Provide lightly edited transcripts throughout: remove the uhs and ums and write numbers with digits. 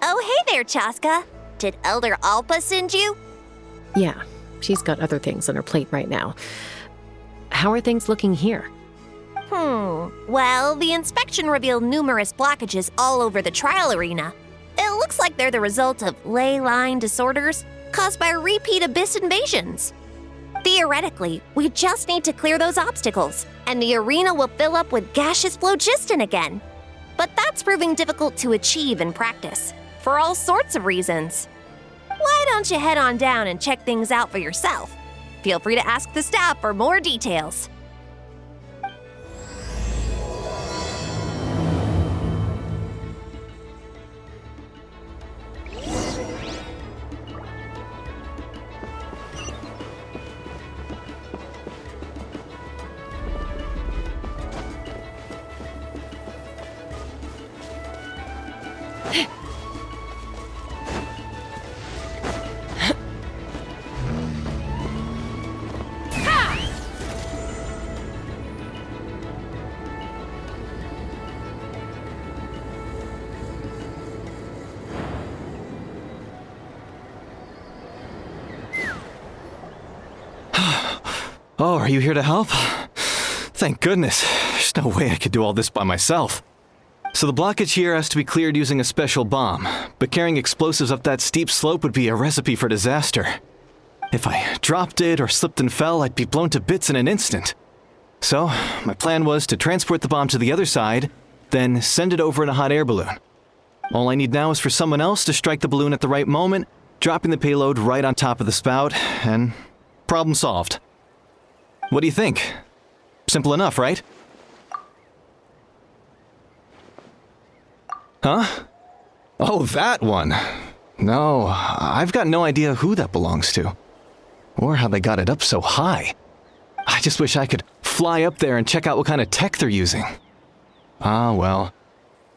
Oh, hey there, Chaska. Did Elder Alpa send you? Yeah, she's got other things on her plate right now. How are things looking here? Well, the inspection revealed numerous blockages all over the trial arena. It looks like they're the result of ley line disorders caused by repeat abyss invasions. Theoretically, we just need to clear those obstacles, and the arena will fill up with gaseous phlogiston again. But that's proving difficult to achieve in practice, for all sorts of reasons. Why don't you head on down and check things out for yourself? Feel free to ask the staff for more details. Oh, are you here to help? Thank goodness. There's no way I could do all this by myself. So the blockage here has to be cleared using a special bomb, but carrying explosives up that steep slope would be a recipe for disaster. If I dropped it or slipped and fell, I'd be blown to bits in an instant. So, my plan was to transport the bomb to the other side, then send it over in a hot air balloon. All I need now is for someone else to strike the balloon at the right moment, dropping the payload right on top of the spout, and problem solved. What do you think? Simple enough, right? Huh? Oh, that one. No, I've got no idea who that belongs to. Or how they got it up so high. I just wish I could fly up there and check out what kind of tech they're using. Ah, well.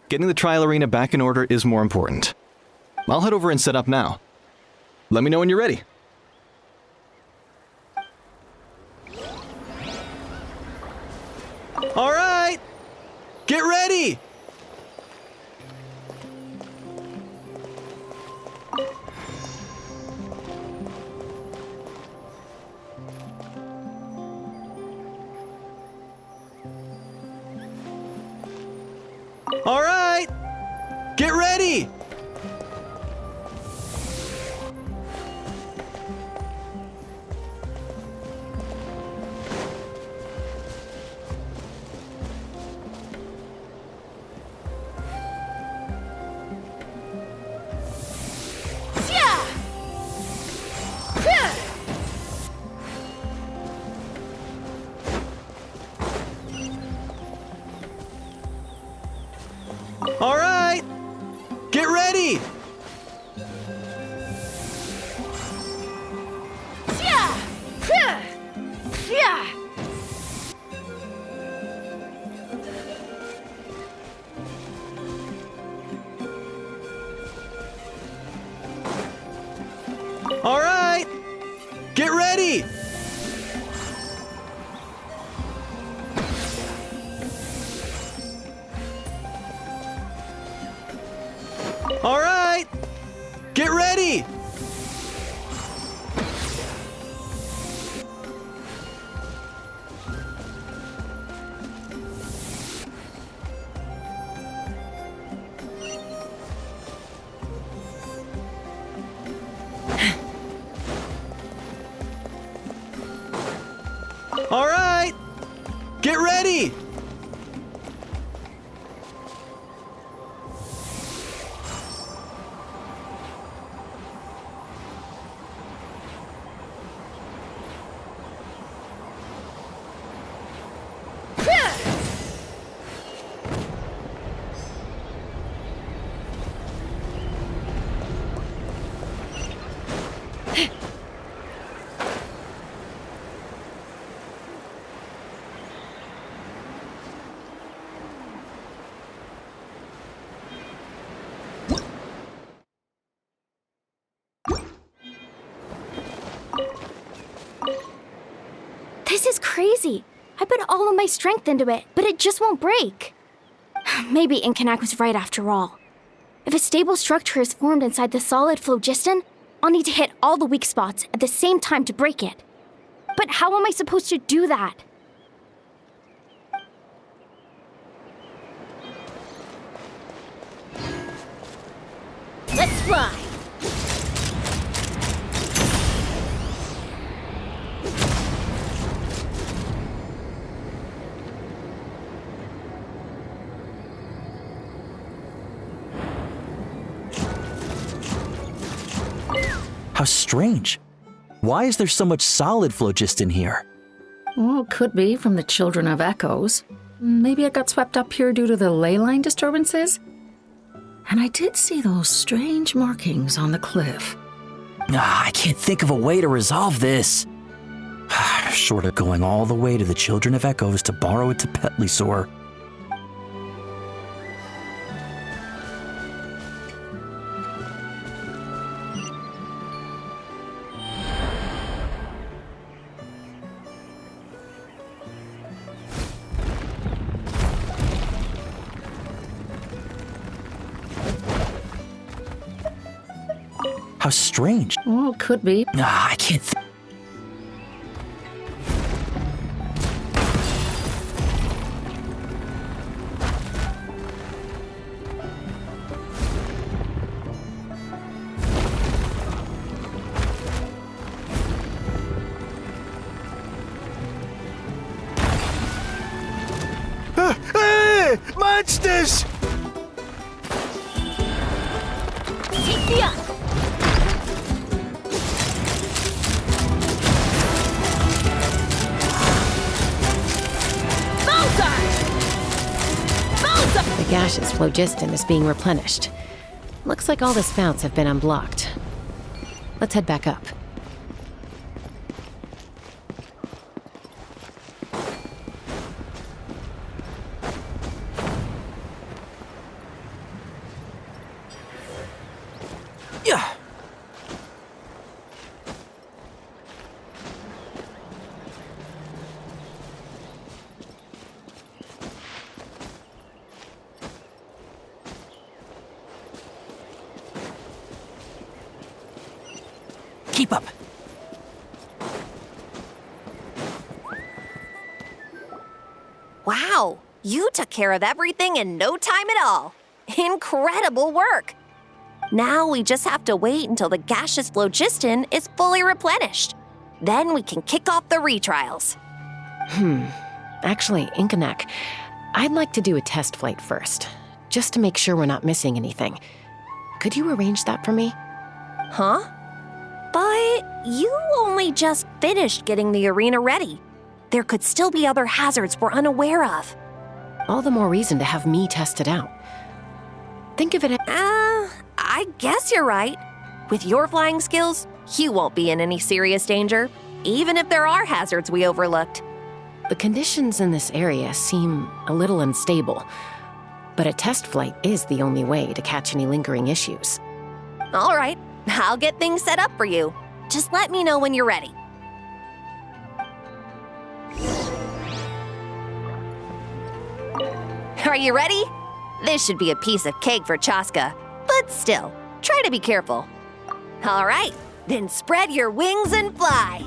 Getting the trial arena back in order is more important. I'll head over and set up now. Let me know when you're ready. All right! Get ready! All right! Get ready! All right! Get ready! All right! Get ready! All right! Get ready! crazy. I put all of my strength into it, but it just won't break. Maybe Inkanak was right after all. If a stable structure is formed inside the solid phlogiston, I'll need to hit all the weak spots at the same time to break it. But how am I supposed to do that? Let's fly! How strange. Why is there so much solid phlogiston here? Well, could be from the Children of Echoes. Maybe it got swept up here due to the ley line disturbances? And I did see those strange markings on the cliff. I can't think of a way to resolve this. Short of going all the way to the Children of Echoes to borrow it to Petlisaur. How strange. Well, could be. I can't Hey! Monsters! The gaseous phlogiston is being replenished. Looks like all the spouts have been unblocked. Let's head back up. Yeah. Keep up. Wow, you took care of everything in no time at all. Incredible work. Now we just have to wait until the gaseous phlogiston is fully replenished. Then we can kick off the retrials. Actually, Inkanak, I'd like to do a test flight first, just to make sure we're not missing anything. Could you arrange that for me? Huh? But you only just finished getting the arena ready. There could still be other hazards we're unaware of. All the more reason to have me test it out. Think of it as... I guess you're right. With your flying skills, you won't be in any serious danger, even if there are hazards we overlooked. The conditions in this area seem a little unstable, but a test flight is the only way to catch any lingering issues. All right, I'll get things set up for you. Just let me know when you're ready. Are you ready? This should be a piece of cake for Chaska, but still, try to be careful. All right, then spread your wings and fly.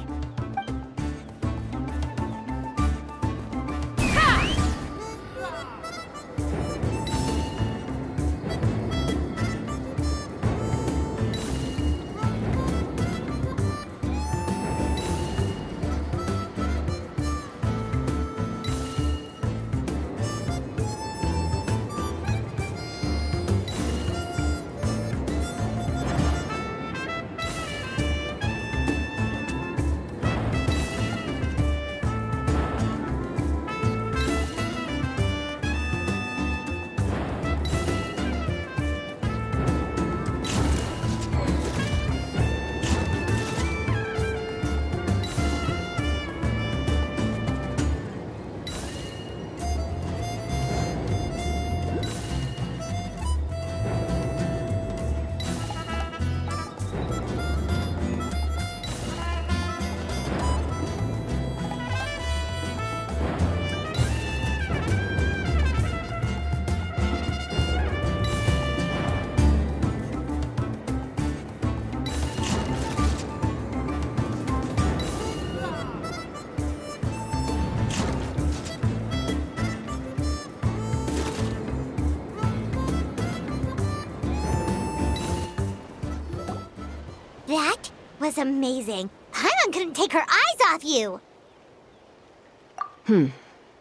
was amazing. Paimon couldn't take her eyes off you.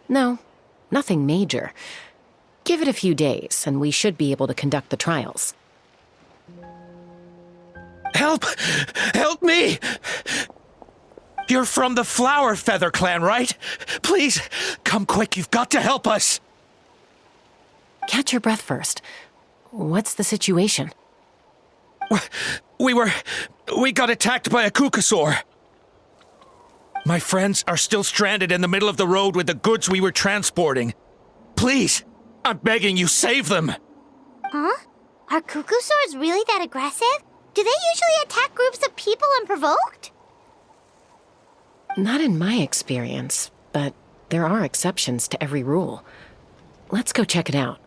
No, nothing major. Give it a few days, and we should be able to conduct the trials. Help! Help me! You're from the Flower Feather clan, right? Please, come quick, you've got to help us! Catch your breath first. What's the situation? We got attacked by a Kukasaur. My friends are still stranded in the middle of the road with the goods we were transporting. Please, I'm begging you, save them! Huh? Are Kukusaurs really that aggressive? Do they usually attack groups of people unprovoked? Not in my experience, but there are exceptions to every rule. Let's go check it out.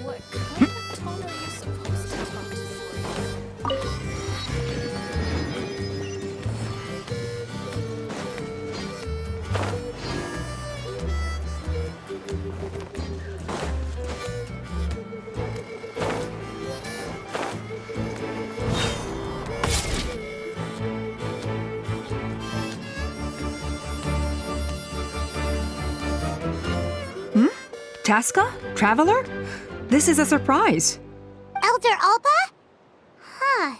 What kind of tone are you supposed to talk to Sora? Tasca? Traveler? This is a surprise. Elder Alpa? Huh.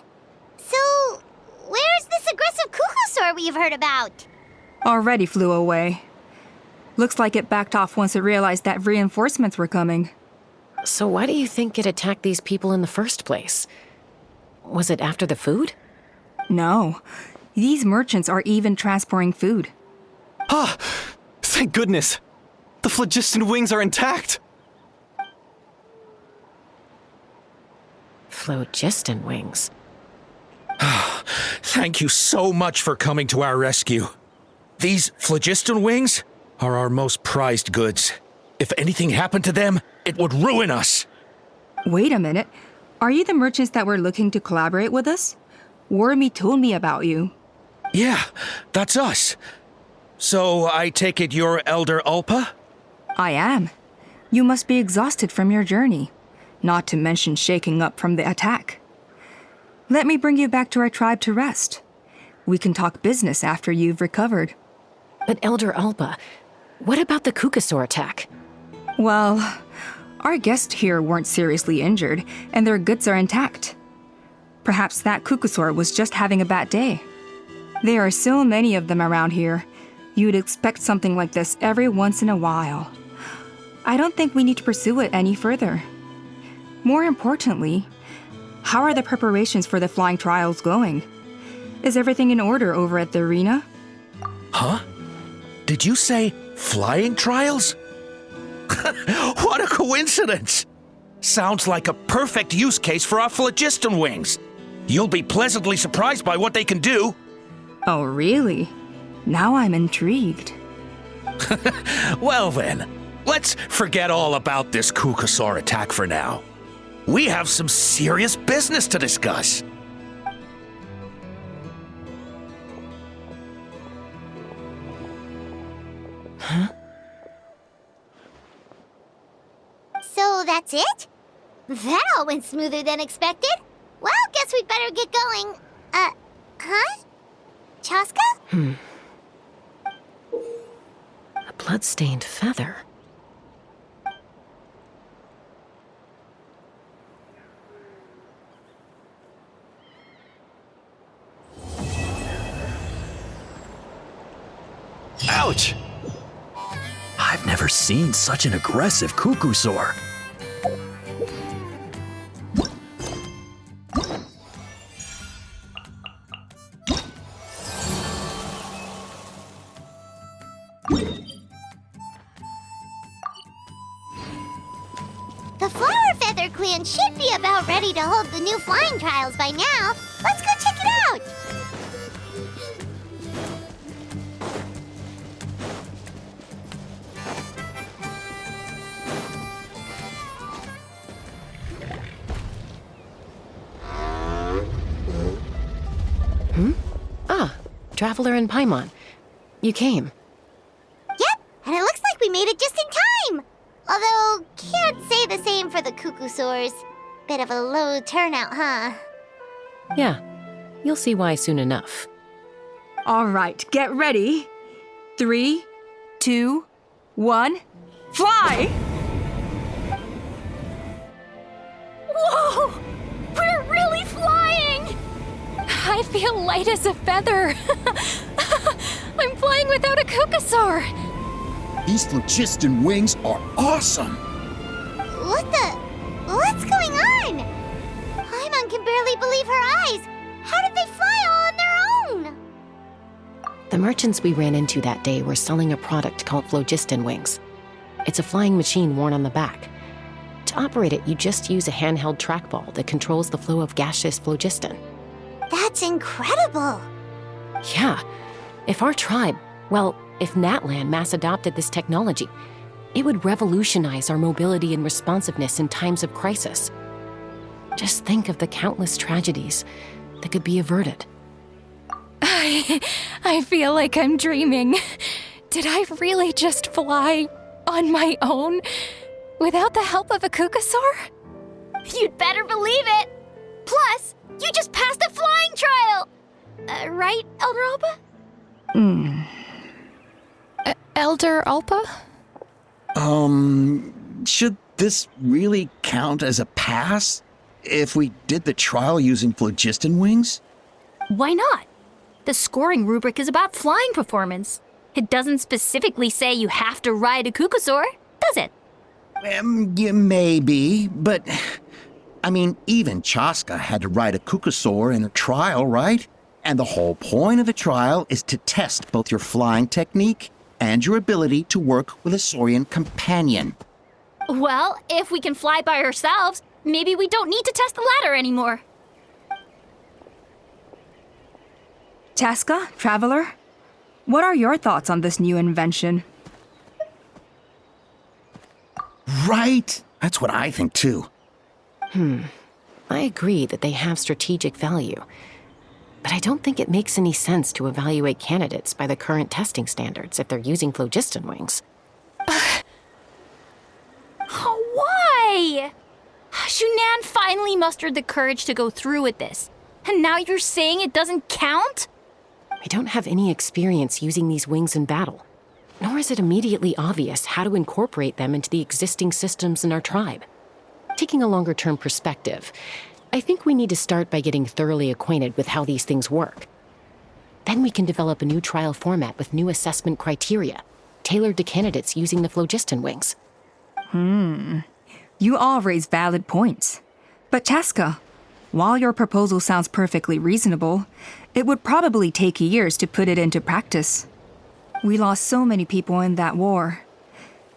So, where's this aggressive Kukusaur we've heard about? Already flew away. Looks like it backed off once it realized that reinforcements were coming. So why do you think it attacked these people in the first place? Was it after the food? No. These merchants are even transporting food. Ah! Thank goodness! The phlogiston wings are intact! Phlogiston wings. Thank you so much for coming to our rescue. These phlogiston wings are our most prized goods. If anything happened to them, it would ruin us. Wait a minute. Are you the merchants that were looking to collaborate with us? Wormy told me about you. Yeah, that's us. So I take it you're Elder Ulpa? I am. You must be exhausted from your journey, not to mention shaking up from the attack. Let me bring you back to our tribe to rest. We can talk business after you've recovered. But Elder Alpa, what about the Kukasaur attack? Well, our guests here weren't seriously injured, and their goods are intact. Perhaps that Kukasaur was just having a bad day. There are so many of them around here. You'd expect something like this every once in a while. I don't think we need to pursue it any further. More importantly, how are the preparations for the flying trials going? Is everything in order over at the arena? Huh? Did you say flying trials? What a coincidence! Sounds like a perfect use case for our phlogiston wings. You'll be pleasantly surprised by what they can do. Oh, really? Now I'm intrigued. Well then, let's forget all about this Kukasaur attack for now. We have some serious business to discuss. Huh? So that's it? That all went smoother than expected. Well, guess we'd better get going. Huh? Chaska? A blood-stained feather. Ouch! I've never seen such an aggressive cuckoosaur. The Flower Feather Clan should be about ready to hold the new flying trials by now. Let's go check it out! Traveler and Paimon. You came. Yep, and it looks like we made it just in time! Although, can't say the same for the cuckoosaurs. Bit of a low turnout, huh? Yeah, you'll see why soon enough. All right, get ready. 3, 2, 1, fly! Whoa! We're really flying! I feel light as a feather. I'm flying without a cuckoosaur. These phlogiston wings are awesome! What's going on? Paimon can barely believe her eyes. How did they fly all on their own? The merchants we ran into that day were selling a product called phlogiston wings. It's a flying machine worn on the back. To operate it, you just use a handheld trackball that controls the flow of gaseous phlogiston. That's incredible. Yeah. If our tribe, if Natlan mass adopted this technology, it would revolutionize our mobility and responsiveness in times of crisis. Just think of the countless tragedies that could be averted. I feel like I'm dreaming. Did I really just fly on my own without the help of a cuckoosaur? You'd better believe it. Plus, you just passed a flying trial. Right, Elder Alpa? Elder Alpa? Should this really count as a pass? If we did the trial using phlogiston wings? Why not? The scoring rubric is about flying performance. It doesn't specifically say you have to ride a cuckoosaur, does it? Yeah, maybe, but... I mean, even Chaska had to ride a cuckoosaur in a trial, right? And the whole point of the trial is to test both your flying technique and your ability to work with a Saurian companion. Well, if we can fly by ourselves, maybe we don't need to test the ladder anymore. Chaska, Traveler, what are your thoughts on this new invention? Right? That's what I think too. I agree that they have strategic value, but I don't think it makes any sense to evaluate candidates by the current testing standards if they're using phlogiston wings. Why? Shunan finally mustered the courage to go through with this, and now you're saying it doesn't count? We don't have any experience using these wings in battle, nor is it immediately obvious how to incorporate them into the existing systems in our tribe. Taking a longer-term perspective, I think we need to start by getting thoroughly acquainted with how these things work. Then we can develop a new trial format with new assessment criteria, tailored to candidates using the phlogiston wings. You all raise valid points. But Chaska, while your proposal sounds perfectly reasonable, it would probably take years to put it into practice. We lost so many people in that war.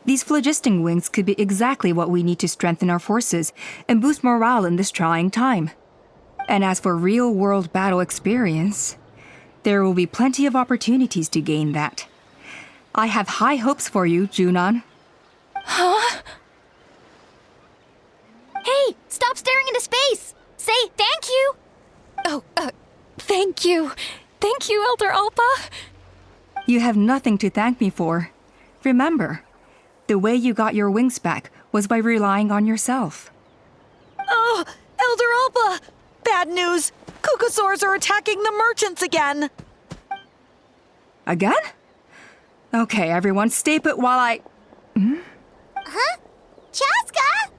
These phlogiston wings could be exactly what we need to strengthen our forces and boost morale in this trying time. And as for real-world battle experience, there will be plenty of opportunities to gain that. I have high hopes for you, Junon. Huh? Hey, stop staring into space! Say thank you! Oh, thank you. Thank you, Elder Alpa. You have nothing to thank me for. Remember, the way you got your wings back was by relying on yourself. Oh, Elder Alpa! Bad news! Cuckoosaurs are attacking the merchants again! Again? Okay, everyone, stay put while I... Huh? Chaska?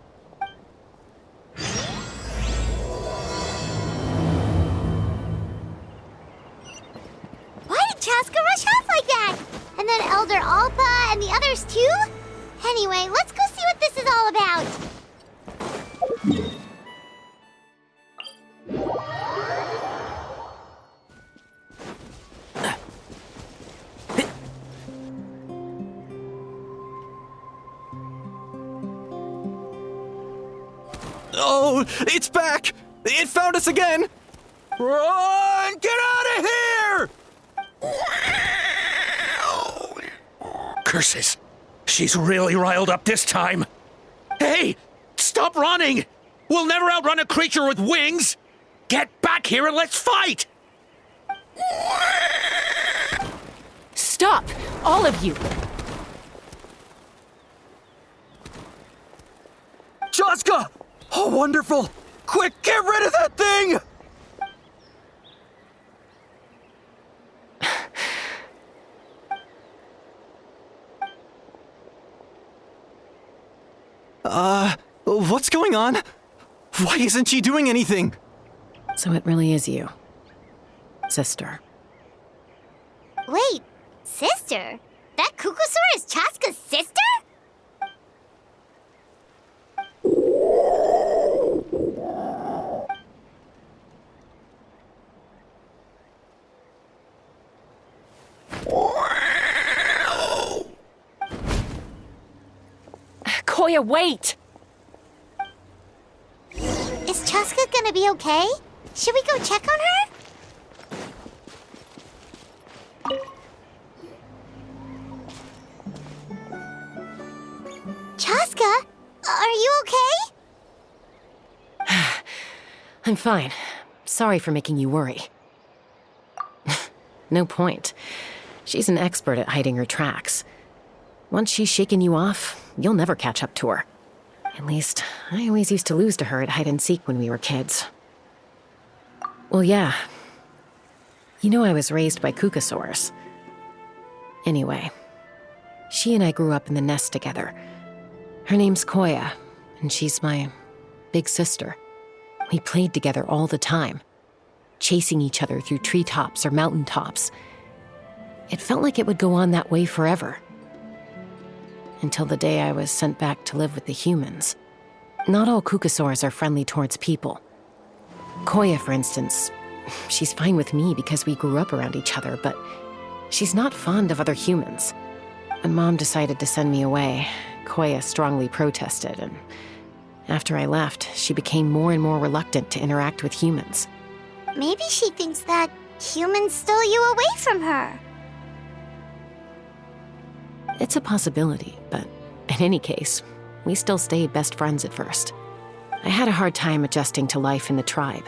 Why did Chaska rush off like that? And then Elder Alpa and the others too? Anyway, let's go see what this is all about. Oh, it's back! It found us again! Run! Get out of here! Curses. She's really riled up this time. Hey! Stop running! We'll never outrun a creature with wings! Get back here and let's fight! Stop! All of you! Chaska! Oh, wonderful! Quick, get rid of that thing! What's going on? Why isn't she doing anything? So it really is you, sister. Wait, sister? That Kukusaur is Chaska's sister? Koya, wait! Is Chaska gonna be okay? Should we go check on her? Chaska, are you okay? I'm fine. Sorry for making you worry. No point. She's an expert at hiding her tracks. Once she's shaken you off, you'll never catch up to her. At least, I always used to lose to her at hide-and-seek when we were kids. Well, yeah. You know I was raised by Kukusaurs. Anyway, she and I grew up in the nest together. Her name's Koya, and she's my big sister. We played together all the time, chasing each other through treetops or mountaintops. It felt like it would go on that way forever. Until the day I was sent back to live with the humans. Not all Kukusaurs are friendly towards people. Koya, for instance, she's fine with me because we grew up around each other, but she's not fond of other humans. When Mom decided to send me away, Koya strongly protested, and after I left, she became more and more reluctant to interact with humans. Maybe she thinks that humans stole you away from her. It's a possibility, but in any case, we still stayed best friends at first. I had a hard time adjusting to life in the tribe.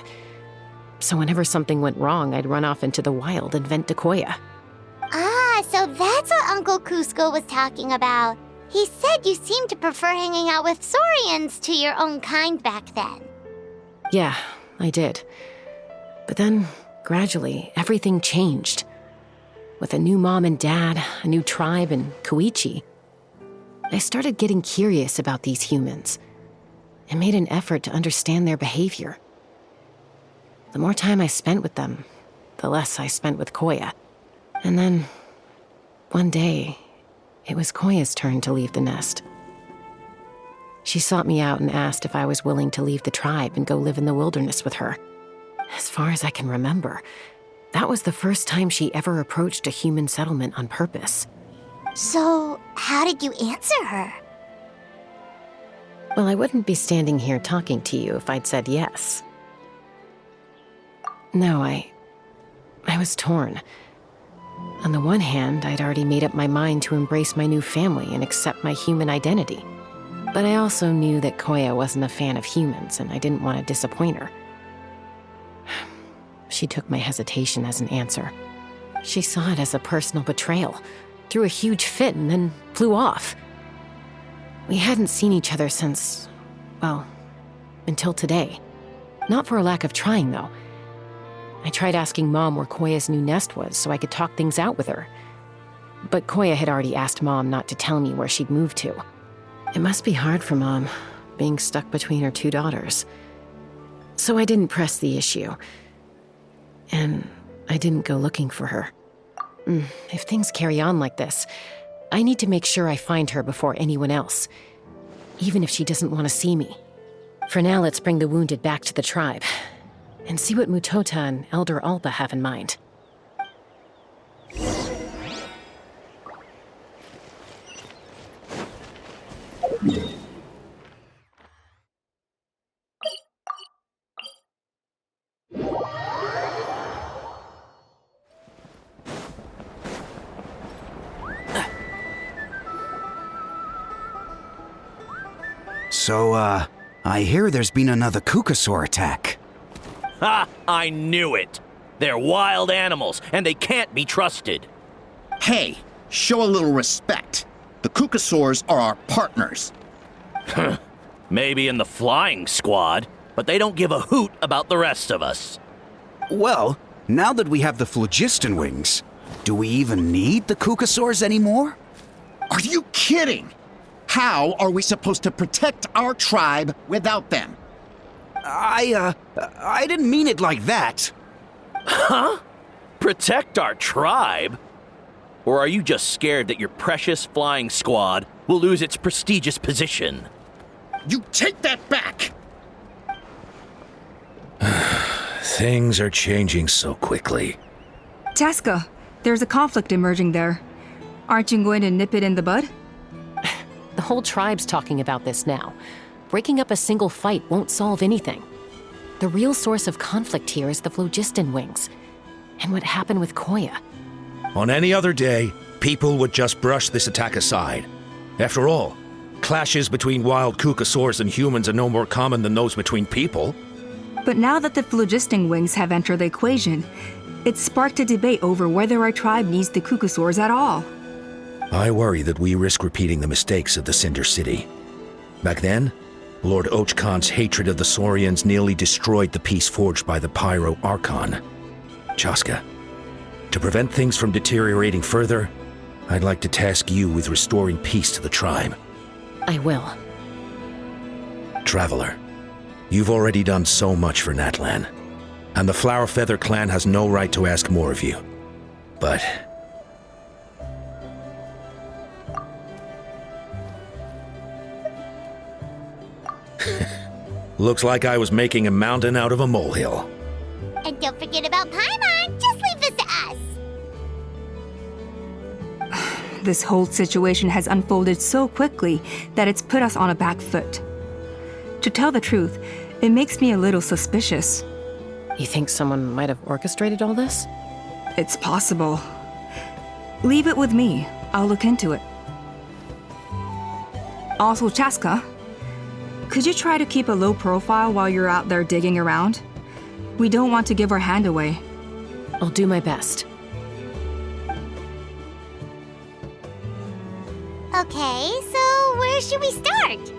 So whenever something went wrong, I'd run off into the wild and vent to Koya. Ah, so that's what Uncle Cusco was talking about. He said you seemed to prefer hanging out with Saurians to your own kind back then. Yeah, I did. But then, gradually, everything changed. With a new mom and dad, a new tribe, and Koichi, I started getting curious about these humans and made an effort to understand their behavior. The more time I spent with them, the less I spent with Koya. And then, one day, it was Koya's turn to leave the nest. She sought me out and asked if I was willing to leave the tribe and go live in the wilderness with her. As far as I can remember, that was the first time she ever approached a human settlement on purpose. So, how did you answer her? Well, I wouldn't be standing here talking to you if I'd said yes. No, I was torn. On the one hand, I'd already made up my mind to embrace my new family and accept my human identity. But I also knew that Koya wasn't a fan of humans, and I didn't want to disappoint her. She took my hesitation as an answer. She saw it as a personal betrayal, threw a huge fit, and then flew off. We hadn't seen each other since, well, until today. Not for a lack of trying, though. I tried asking Mom where Koya's new nest was so I could talk things out with her, but Koya had already asked Mom not to tell me where she'd moved to. It must be hard for Mom, being stuck between her two daughters. So I didn't press the issue. And I didn't go looking for her. If things carry on like this, I need to make sure I find her before anyone else, even if she doesn't want to see me. For now, let's bring the wounded back to the tribe, and see what Mutota and Elder Alba have in mind. So, I hear there's been another Kukasaur attack. Ha! I knew it! They're wild animals, and they can't be trusted. Hey, show a little respect. The Kukasaurs are our partners. Maybe in the flying squad, but they don't give a hoot about the rest of us. Well, now that we have the phlogiston wings, do we even need the Kukasaurs anymore? Are you kidding? How are we supposed to protect our tribe without them? I didn't mean it like that. Huh? Protect our tribe? Or are you just scared that your precious flying squad will lose its prestigious position? You take that back! Things are changing so quickly. Tasca, there's a conflict emerging there. Aren't you going to nip it in the bud? The whole tribe's talking about this now. Breaking up a single fight won't solve anything. The real source of conflict here is the phlogiston wings, and what happened with Koya. On any other day, people would just brush this attack aside. After all, clashes between wild Kukasaurs and humans are no more common than those between people. But now that the phlogiston wings have entered the equation, it's sparked a debate over whether our tribe needs the Kukasaurs at all. I worry that we risk repeating the mistakes of the Cinder City. Back then, Lord Ochkan's hatred of the Saurians nearly destroyed the peace forged by the Pyro Archon. Chaska, to prevent things from deteriorating further, I'd like to task you with restoring peace to the tribe. I will. Traveler, you've already done so much for Natlan, and the Flower Feather clan has no right to ask more of you. But looks like I was making a mountain out of a molehill. And don't forget about Paimon. Just leave this to us. This whole situation has unfolded so quickly that it's put us on a back foot. To tell the truth, it makes me a little suspicious. You think someone might have orchestrated all this? It's possible. Leave it with me. I'll look into it. Also, Chaska, could you try to keep a low profile while you're out there digging around? We don't want to give our hand away. I'll do my best. Okay, so where should we start?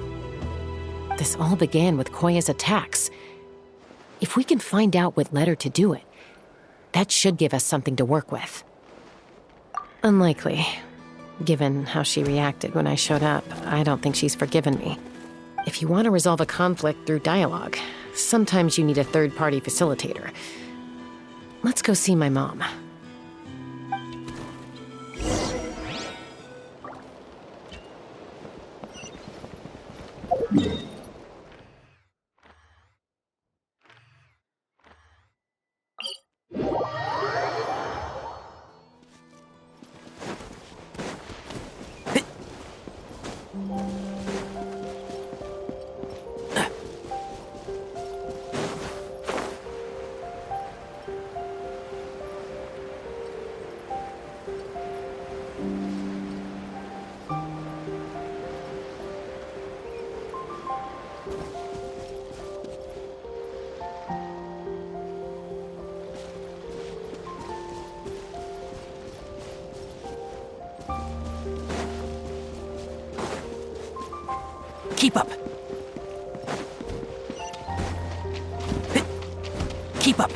This all began with Koya's attacks. If we can find out what led her to do it, that should give us something to work with. Unlikely. Given how she reacted when I showed up, I don't think she's forgiven me. If you want to resolve a conflict through dialogue, sometimes you need a third-party facilitator. Let's go see my mom. Keep up. Keep up.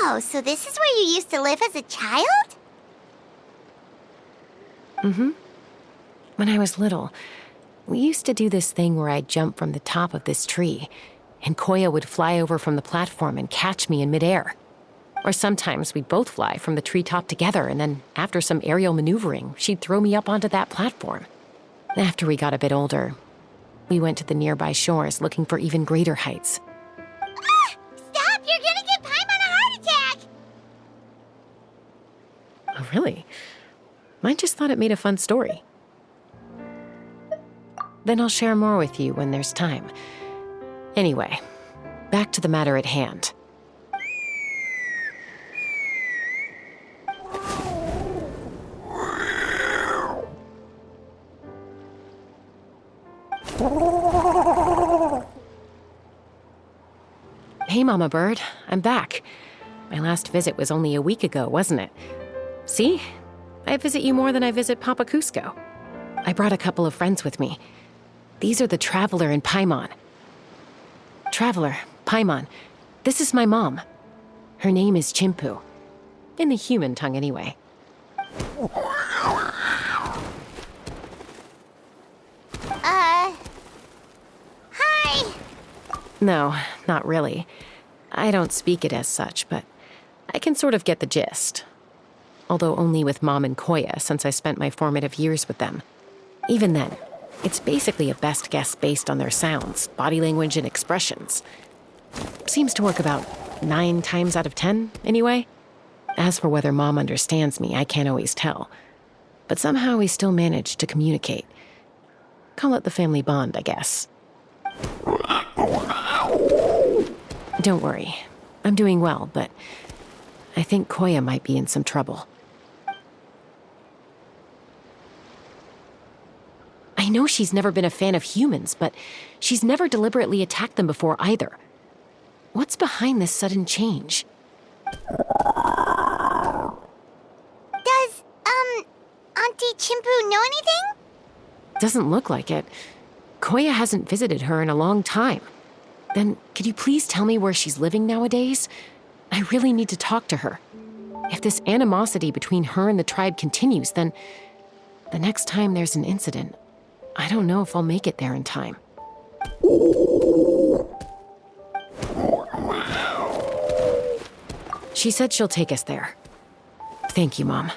Oh, so this is where you used to live as a child? Mm-hmm. When I was little, we used to do this thing where I'd jump from the top of this tree, and Koya would fly over from the platform and catch me in midair. Or sometimes we'd both fly from the treetop together, and then after some aerial maneuvering, she'd throw me up onto that platform. After we got a bit older, we went to the nearby shores looking for even greater heights. Ah! Stop! You're gonna give Paimon a heart attack! Oh, really? I just thought it made a fun story. Then I'll share more with you when there's time. Anyway, back to the matter at hand. Hey, Mama Bird, I'm back. My last visit was only a week ago, wasn't it? See? I visit you more than I visit Papa Cusco. I brought a couple of friends with me. These are the Traveler and Paimon. Traveler, Paimon, this is my mom. Her name is Chimpu. In the human tongue, anyway. Hi! No, not really. I don't speak it as such, but I can sort of get the gist. Although only with Mom and Koya, since I spent my formative years with them. Even then, it's basically a best guess based on their sounds, body language, and expressions. Seems to work about 9 times out of 10, anyway. As for whether Mom understands me, I can't always tell. But somehow we still manage to communicate. Call it the family bond, I guess. Don't worry. I'm doing well, but I think Koya might be in some trouble. I know she's never been a fan of humans, but she's never deliberately attacked them before either. What's behind this sudden change? Does, Auntie Chimpu know anything? Doesn't look like it. Koya hasn't visited her in a long time. Then, could you please tell me where she's living nowadays? I really need to talk to her. If this animosity between her and the tribe continues, then the next time there's an incident, I don't know if I'll make it there in time. She said she'll take us there. Thank you, Mom.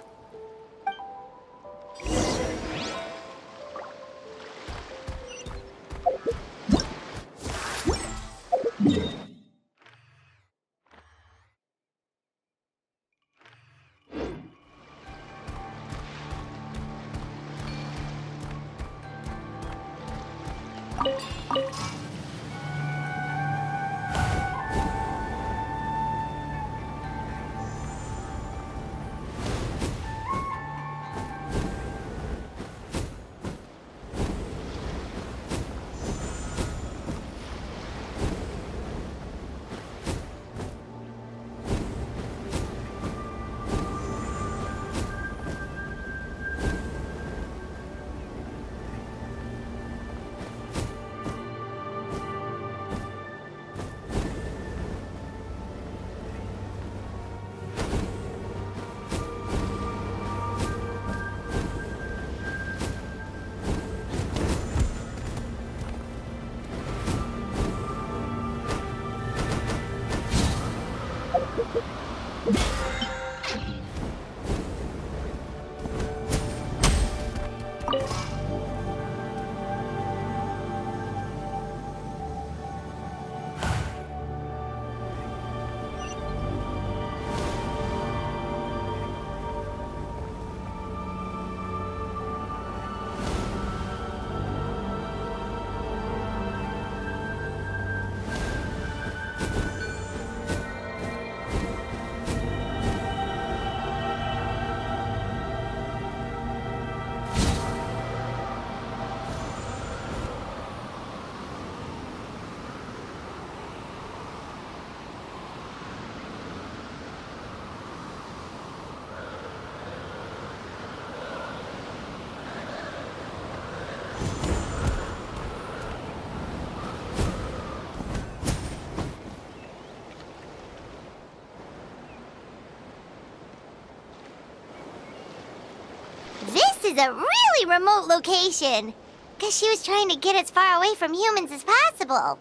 is a really remote location. Guess she was trying to get as far away from humans as possible.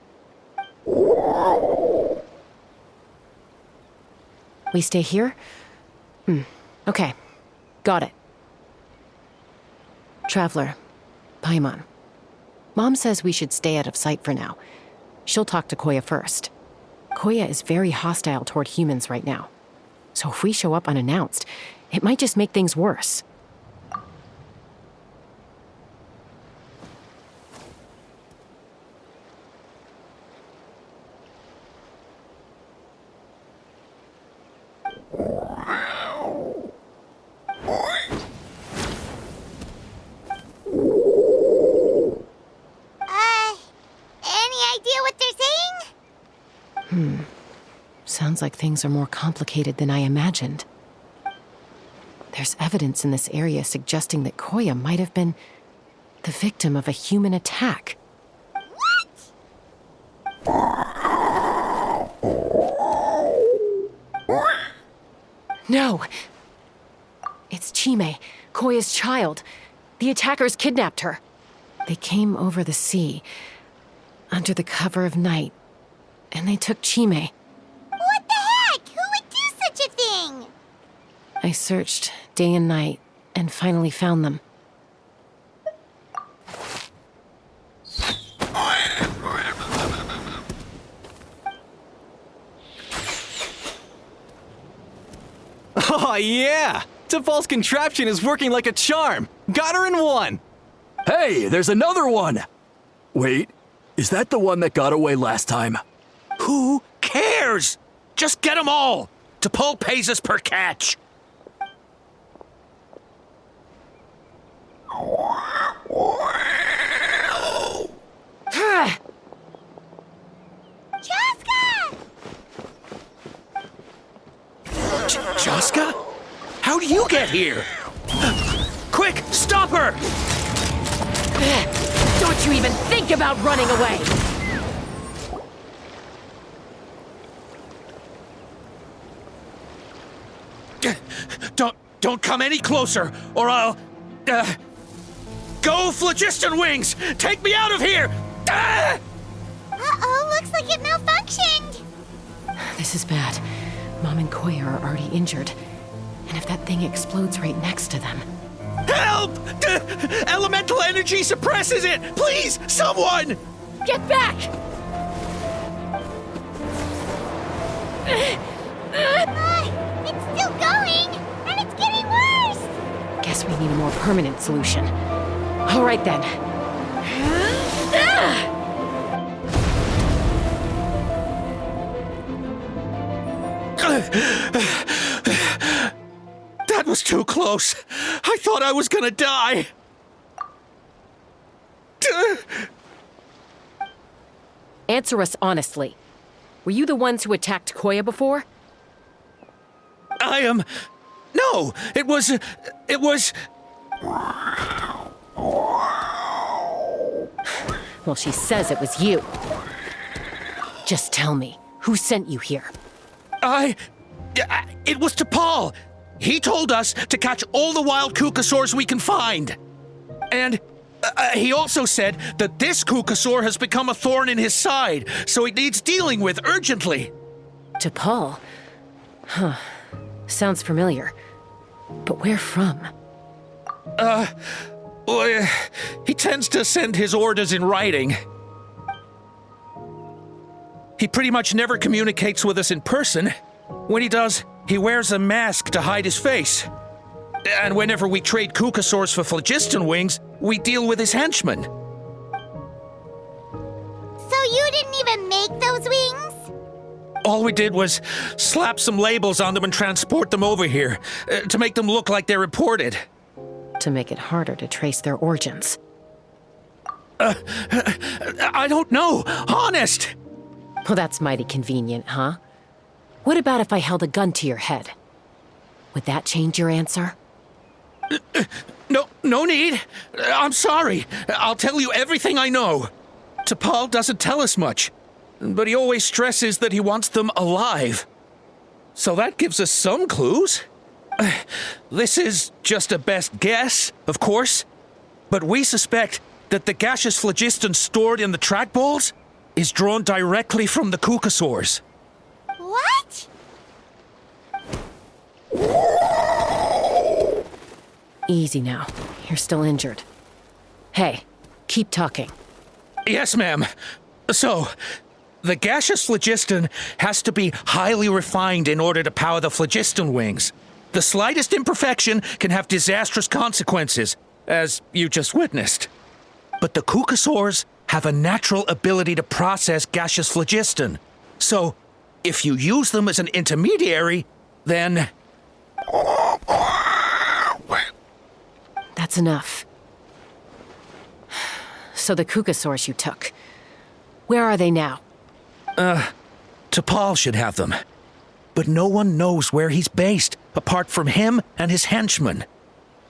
We stay here? Okay. Got it. Traveler, Paimon. Mom says we should stay out of sight for now. She'll talk to Koya first. Koya is very hostile toward humans right now. So if we show up unannounced, it might just make things worse. Any idea what they're saying? Sounds like things are more complicated than I imagined. There's evidence in this area suggesting that Koya might have been the victim of a human attack. No! It's Chime, Koya's child. The attackers kidnapped her. They came over the sea, under the cover of night, and they took Chime. What the heck? Who would do such a thing? I searched day and night, and finally found them. Oh, yeah! T'Pol's contraption is working like a charm! Got her in one! Hey, there's another one! Wait, is that the one that got away last time? Who cares? Just get them all. T'Pol pays us per catch. Jaska? How do you get here? Quick, stop her! Don't you even think about running away! Don't come any closer, or I'll... Go, Phlogiston Wings! Take me out of here! Uh-oh, looks like it malfunctioned. This is bad. Mom and Koya are already injured. And if that thing explodes right next to them... Help! Elemental energy suppresses it! Please, someone! Get back! It's still going, and it's getting worse. Guess we need a more permanent solution. All right then. That was too close. I thought I was gonna die. Answer us honestly. Were you the ones who attacked Koya before? No, it was... Well, she says it was you. Just tell me, who sent you here? It was T'Pol. He told us to catch all the wild Kukasaurs we can find. And he also said that this Kukasaur has become a thorn in his side, so it needs dealing with urgently. T'Pol? Huh. Sounds familiar. But where from? Well, he tends to send his orders in writing. He pretty much never communicates with us in person. When he does, he wears a mask to hide his face. And whenever we trade Kukasaurs for Phlogiston Wings, we deal with his henchmen. So you didn't even make those wings? All we did was slap some labels on them and transport them over here, to make them look like they're imported. To make it harder to trace their origins. I don't know, honest! Well, that's mighty convenient, huh? What about if I held a gun to your head? Would that change your answer? No need. I'm sorry. I'll tell you everything I know. T'Pol doesn't tell us much, but he always stresses that he wants them alive. So that gives us some clues. This is just a best guess, of course, but we suspect that the gaseous phlogiston stored in the track balls is drawn directly from the Kukasaurs. What? Easy now. You're still injured. Hey, keep talking. Yes, ma'am. So, the gaseous phlogiston has to be highly refined in order to power the phlogiston wings. The slightest imperfection can have disastrous consequences, as you just witnessed. But the Kukasaurs have a natural ability to process gaseous phlogiston. So, if you use them as an intermediary, then... That's enough. So the Kukasaurs you took, where are they now? T'Pol should have them. But no one knows where he's based, apart from him and his henchmen.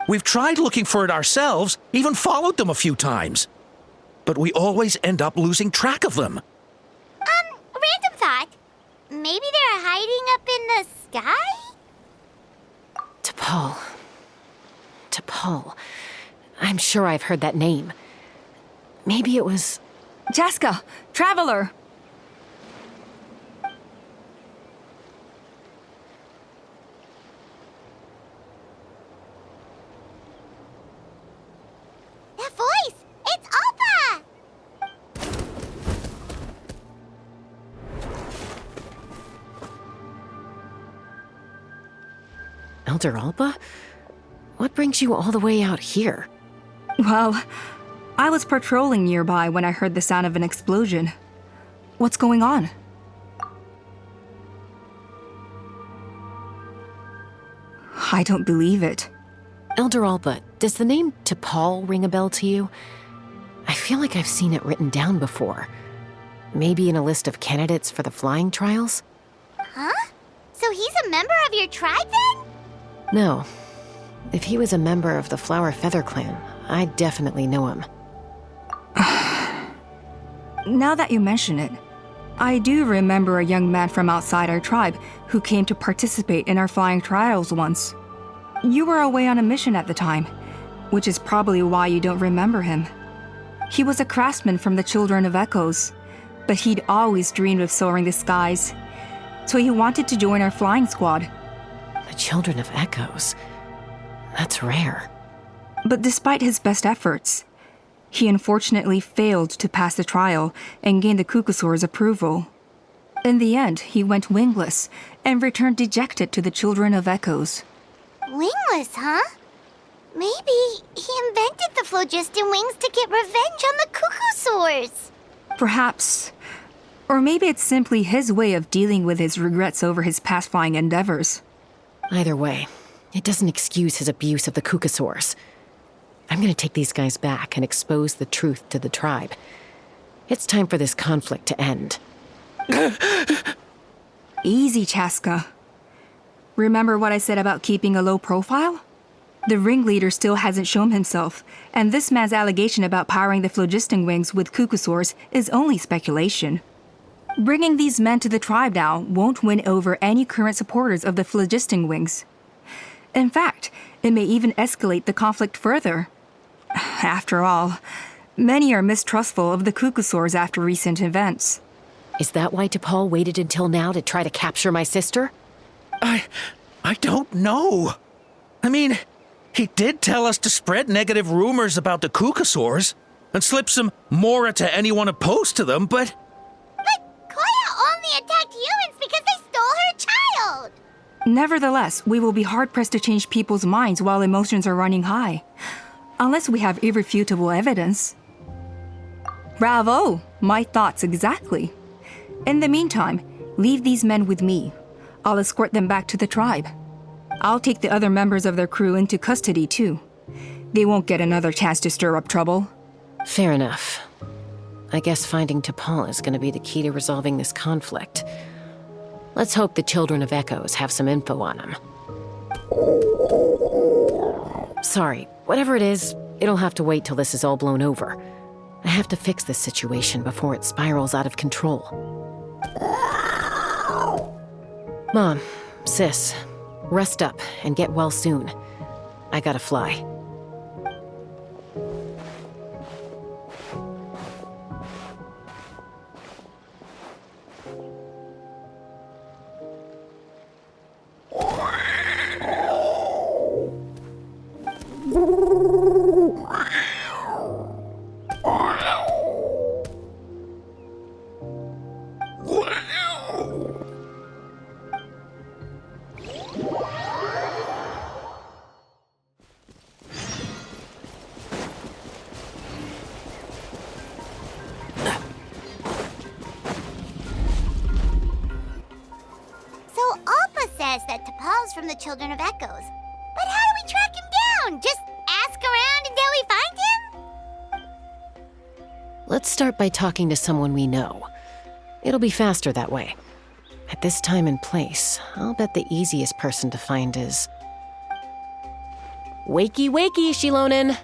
We've tried looking for it ourselves, even followed them a few times. But we always end up losing track of them. Random thought. Maybe they're hiding up in the sky? T'Pol. T'Pol. I'm sure I've heard that name. Maybe it was... Jaska, Traveler! That voice! It's Alpa! Elder Alba? What brings you all the way out here? Well, I was patrolling nearby when I heard the sound of an explosion. What's going on? I don't believe it. Elder Alba, does the name T'Pol ring a bell to you? I feel like I've seen it written down before. Maybe in a list of candidates for the flying trials? Huh? So he's a member of your tribe then? No. If he was a member of the Flower Feather clan, I'd definitely know him. Now that you mention it, I do remember a young man from outside our tribe who came to participate in our flying trials once. You were away on a mission at the time, which is probably why you don't remember him. He was a craftsman from the Children of Echoes, but he'd always dreamed of soaring the skies, so he wanted to join our flying squad. The Children of Echoes? That's rare. But despite his best efforts, he unfortunately failed to pass the trial and gain the Kukasaur's approval. In the end, he went wingless and returned dejected to the Children of Echoes. Wingless, huh? Maybe he invented the phlogiston wings to get revenge on the Kukasaurs. Perhaps. Or maybe it's simply his way of dealing with his regrets over his past flying endeavors. Either way, it doesn't excuse his abuse of the Kukasaurs. I'm gonna take these guys back and expose the truth to the tribe. It's time for this conflict to end. Easy, Chaska. Remember what I said about keeping a low profile? The ringleader still hasn't shown himself, and this man's allegation about powering the phlogiston wings with Kukasaurs is only speculation. Bringing these men to the tribe now won't win over any current supporters of the phlogiston wings. In fact, it may even escalate the conflict further. After all, many are mistrustful of the Kukasaurs after recent events. Is that why T'Pol waited until now to try to capture my sister? I don't know. I mean, he did tell us to spread negative rumors about the Kukasaurs and slip some mora to anyone opposed to them, but... But Koya only attacked humans because they stole her child! Nevertheless, we will be hard-pressed to change people's minds while emotions are running high. Unless we have irrefutable evidence. Bravo! My thoughts exactly. In the meantime, leave these men with me. I'll escort them back to the tribe. I'll take the other members of their crew into custody, too. They won't get another chance to stir up trouble. Fair enough. I guess finding T'Pol is going to be the key to resolving this conflict. Let's hope the Children of Echoes have some info on him. Sorry, whatever it is, it'll have to wait till this is all blown over. I have to fix this situation before it spirals out of control. Mom, Sis, Rest up and get well soon. I gotta fly. Says that T'Pol's from the Children of Echoes. But how do we track him down? Just ask around until we find him? Let's start by talking to someone we know. It'll be faster that way. At this time and place, I'll bet the easiest person to find is... Wakey, wakey, Tlalocan!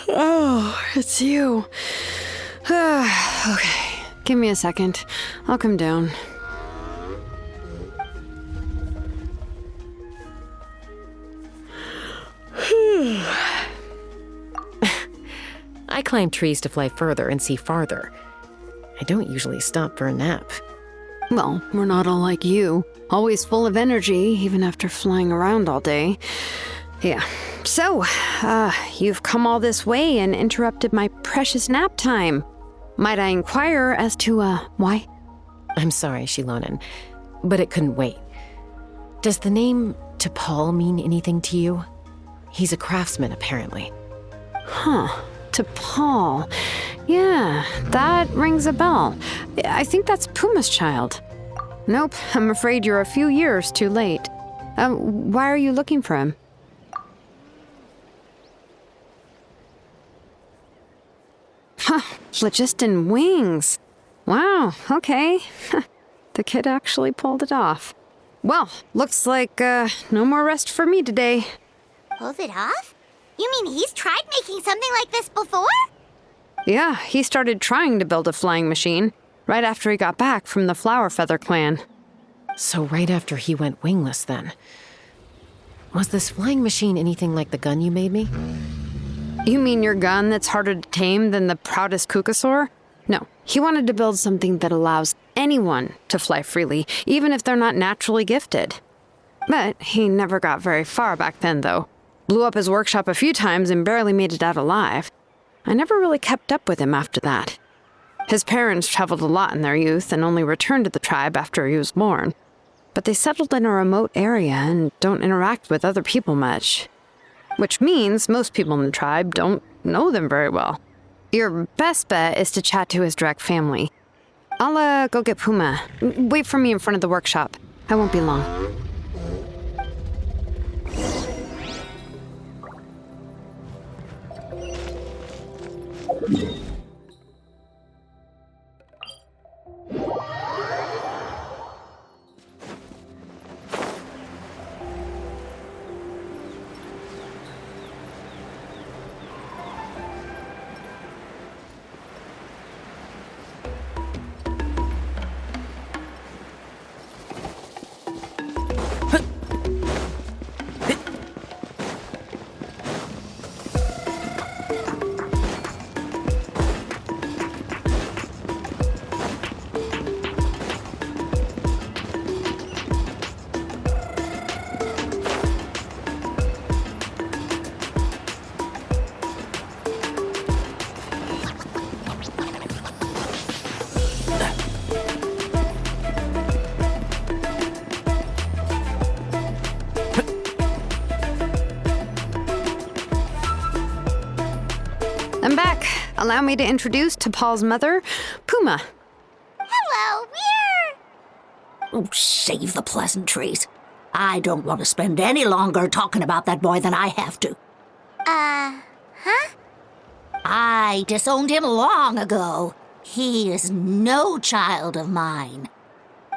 Oh, it's you. Okay, give me a second. I'll come down. I climb trees to fly further and see farther. I don't usually stop for a nap. Well, we're not all like you. Always full of energy, even after flying around all day. Yeah. So, you've come all this way and interrupted my precious nap time. Might I inquire as to, why? I'm sorry, Tlalocan, but it couldn't wait. Does the name T'Pol mean anything to you? He's a craftsman, apparently. Huh. T'Pol. Yeah, that rings a bell. I think that's Puma's child. Nope, I'm afraid you're a few years too late. Why are you looking for him? Huh, phlogiston wings. Wow, okay. The kid actually pulled it off. Well, looks like, no more rest for me today. Pulled it off? You mean he's tried making something like this before? Yeah, he started trying to build a flying machine right after he got back from the Flower Feather clan. So right after he went wingless, then. Was this flying machine anything like the gun you made me? You mean your gun that's harder to tame than the proudest Kukasaur? No, he wanted to build something that allows anyone to fly freely, even if they're not naturally gifted. But he never got very far back then, though. Blew up his workshop a few times and barely made it out alive. I never really kept up with him after that. His parents traveled a lot in their youth and only returned to the tribe after he was born. But they settled in a remote area and don't interact with other people much. Which means most people in the tribe don't know them very well. Your best bet is to chat to his direct family. I'll, go get Puma. Wait for me in front of the workshop. I won't be long. I'm back. Allow me to introduce T'Pol's mother, Puma. Hello, we're... Oh, save the pleasantries. I don't want to spend any longer talking about that boy than I have to. Huh? I disowned him long ago. He is no child of mine.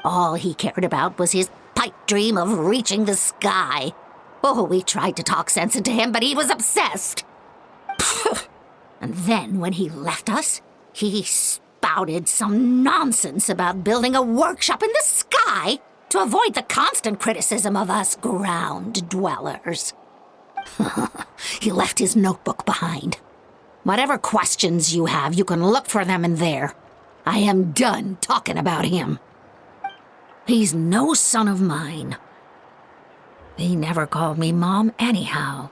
All he cared about was his pipe dream of reaching the sky. Oh, we tried to talk sense into him, but he was obsessed. And then when he left us, he spouted some nonsense about building a workshop in the sky to avoid the constant criticism of us ground dwellers. He left his notebook behind. Whatever questions you have, you can look for them in there. I am done talking about him. He's no son of mine. He never called me Mom anyhow.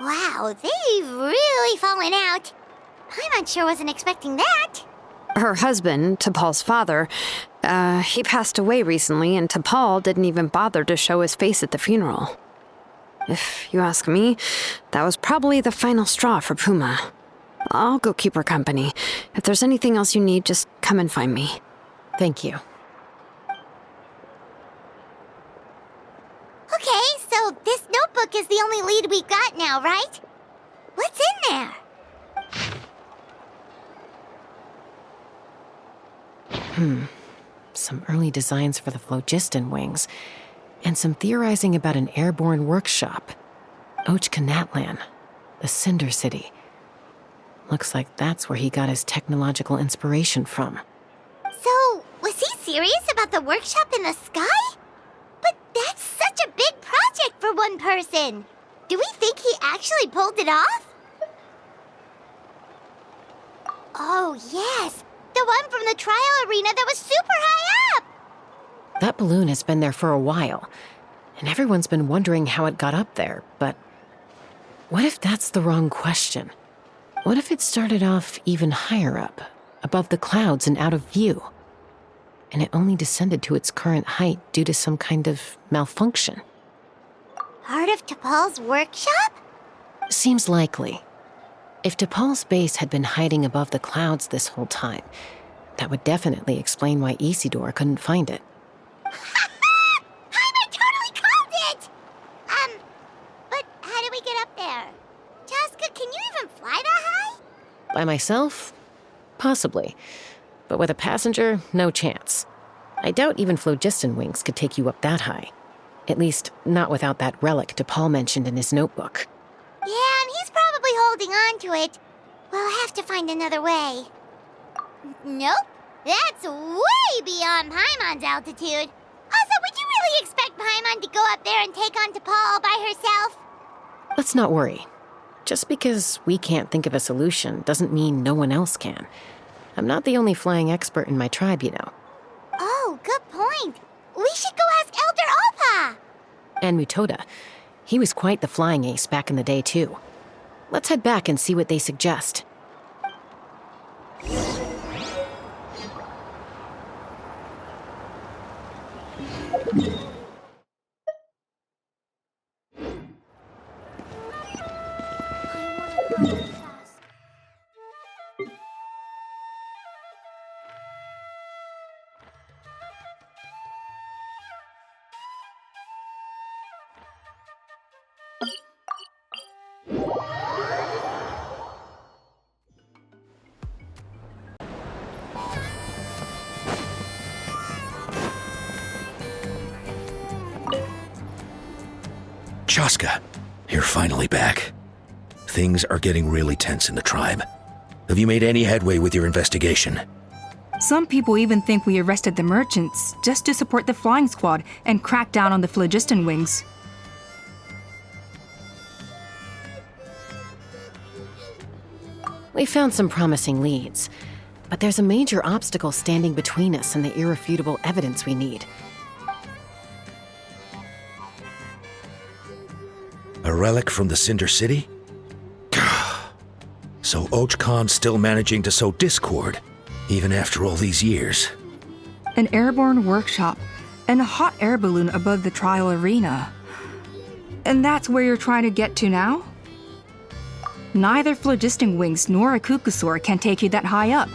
Wow, they've really fallen out. Paimon sure wasn't expecting that. Her husband, T'Pol's father, he passed away recently, and T'Pol didn't even bother to show his face at the funeral. If you ask me, that was probably the final straw for Puma. I'll go keep her company. If there's anything else you need, just come and find me. Thank you. Okay, so this notebook is the only lead we've got now, right? What's in there? Some early designs for the phlogiston wings, and some theorizing about an airborne workshop. Tlalocan, the Cinder City. Looks like that's where he got his technological inspiration from. So, was he serious about the workshop in the sky? But that's such a big project for one person. Do we think he actually pulled it off? Oh, yes. The one from the trial arena that was super high up! That balloon has been there for a while, and everyone's been wondering how it got up there, but what if that's the wrong question? What if it started off even higher up, above the clouds and out of view, and it only descended to its current height due to some kind of malfunction? Part of T'Pol's workshop? Seems likely. If T'Pol's base had been hiding above the clouds this whole time, that would definitely explain why Isidore couldn't find it. Paimon totally called it! But how do we get up there? Chaska, can you even fly that high? By myself? Possibly. But with a passenger, no chance. I doubt even phlogiston wings could take you up that high. At least, not without that relic T'Pol mentioned in his notebook. Yeah, and he's probably holding on to it. We'll have to find another way. Nope. That's way beyond Paimon's altitude. Also, would you really expect Paimon to go up there and take on T'Pol all by herself? Let's not worry. Just because we can't think of a solution doesn't mean no one else can. I'm not the only flying expert in my tribe, you know. Oh, good point. We should go ask Elder Oppa. And Mutoda. He was quite the flying ace back in the day, too. Let's head back and see what they suggest. Chaska, you're finally back. Things are getting really tense in the tribe. Have you made any headway with your investigation? Some people even think we arrested the merchants just to support the flying squad and crack down on the phlogiston wings. We found some promising leads, but there's a major obstacle standing between us and the irrefutable evidence we need. A relic from the Cinder City? So Tlalocan's still managing to sow discord, even after all these years. An airborne workshop and a hot air balloon above the trial arena. And that's where you're trying to get to now? Neither phlogiston wings nor a cuckoosaur can take you that high up.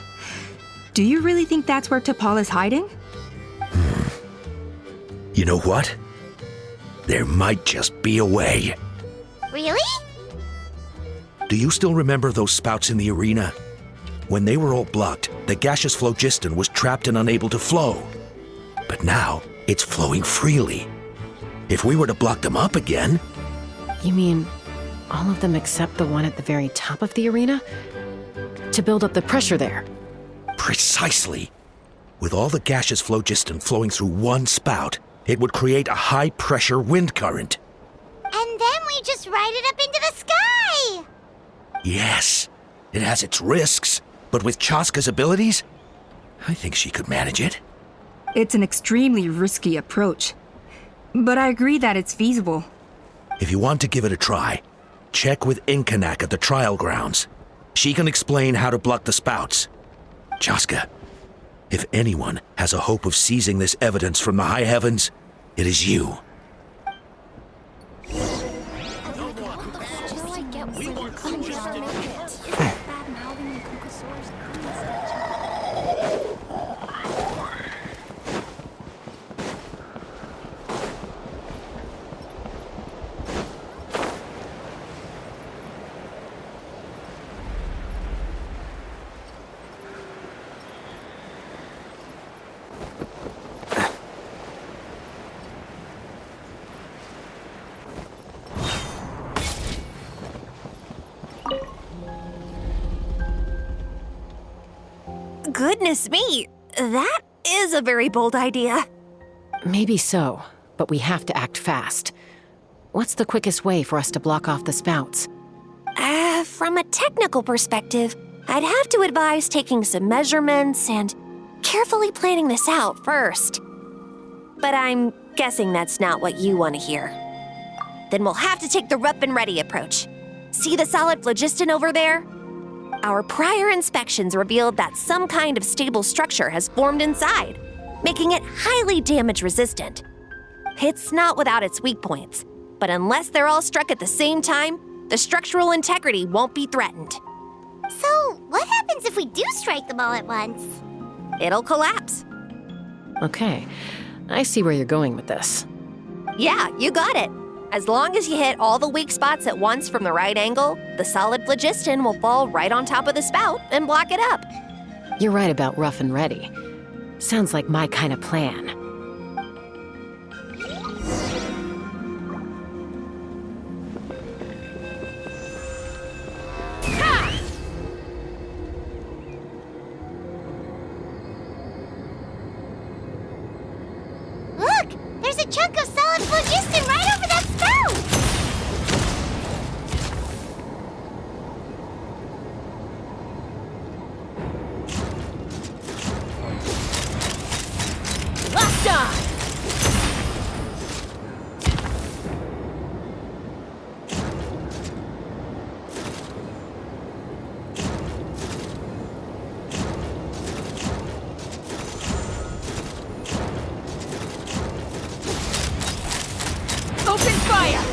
Do you really think that's where T'Pol is hiding? You know what? There might just be a way. Really? Do you still remember those spouts in the arena? When they were all blocked, the gaseous phlogiston was trapped and unable to flow. But now, it's flowing freely. If we were to block them up again... You mean All of them except the one at the very top of the arena? To build up the pressure there. Precisely. With all the gaseous phlogiston flowing through one spout, it would create a high-pressure wind current. And then we just ride it up into the sky! Yes, it has its risks, but with Chaska's abilities, I think she could manage it. It's an extremely risky approach. But I agree that it's feasible. If you want to give it a try, check with Inkanak at the trial grounds. She can explain how to block the spouts. Chaska, if anyone has a hope of seizing this evidence from the high heavens, it is you. Goodness me, that is a very bold idea. Maybe so, but we have to act fast. What's the quickest way for us to block off the spouts? From a technical perspective, I'd have to advise taking some measurements and carefully planning this out first. But I'm guessing that's not what you want to hear. Then we'll have to take the rough and ready approach. See the solid phlogiston over there? Our prior inspections revealed that some kind of stable structure has formed inside, making it highly damage resistant. It's not without its weak points, but unless they're all struck at the same time, the structural integrity won't be threatened. So, what happens if we do strike them all at once? It'll collapse. Okay, I see where you're going with this. Yeah, you got it. As long as you hit all the weak spots at once from the right angle, the solid phlogiston will fall right on top of the spout and block it up. You're right about rough and ready. Sounds like my kind of plan. Look! There's a chunk of solid phlogiston right over that spout! Locked on! Open fire!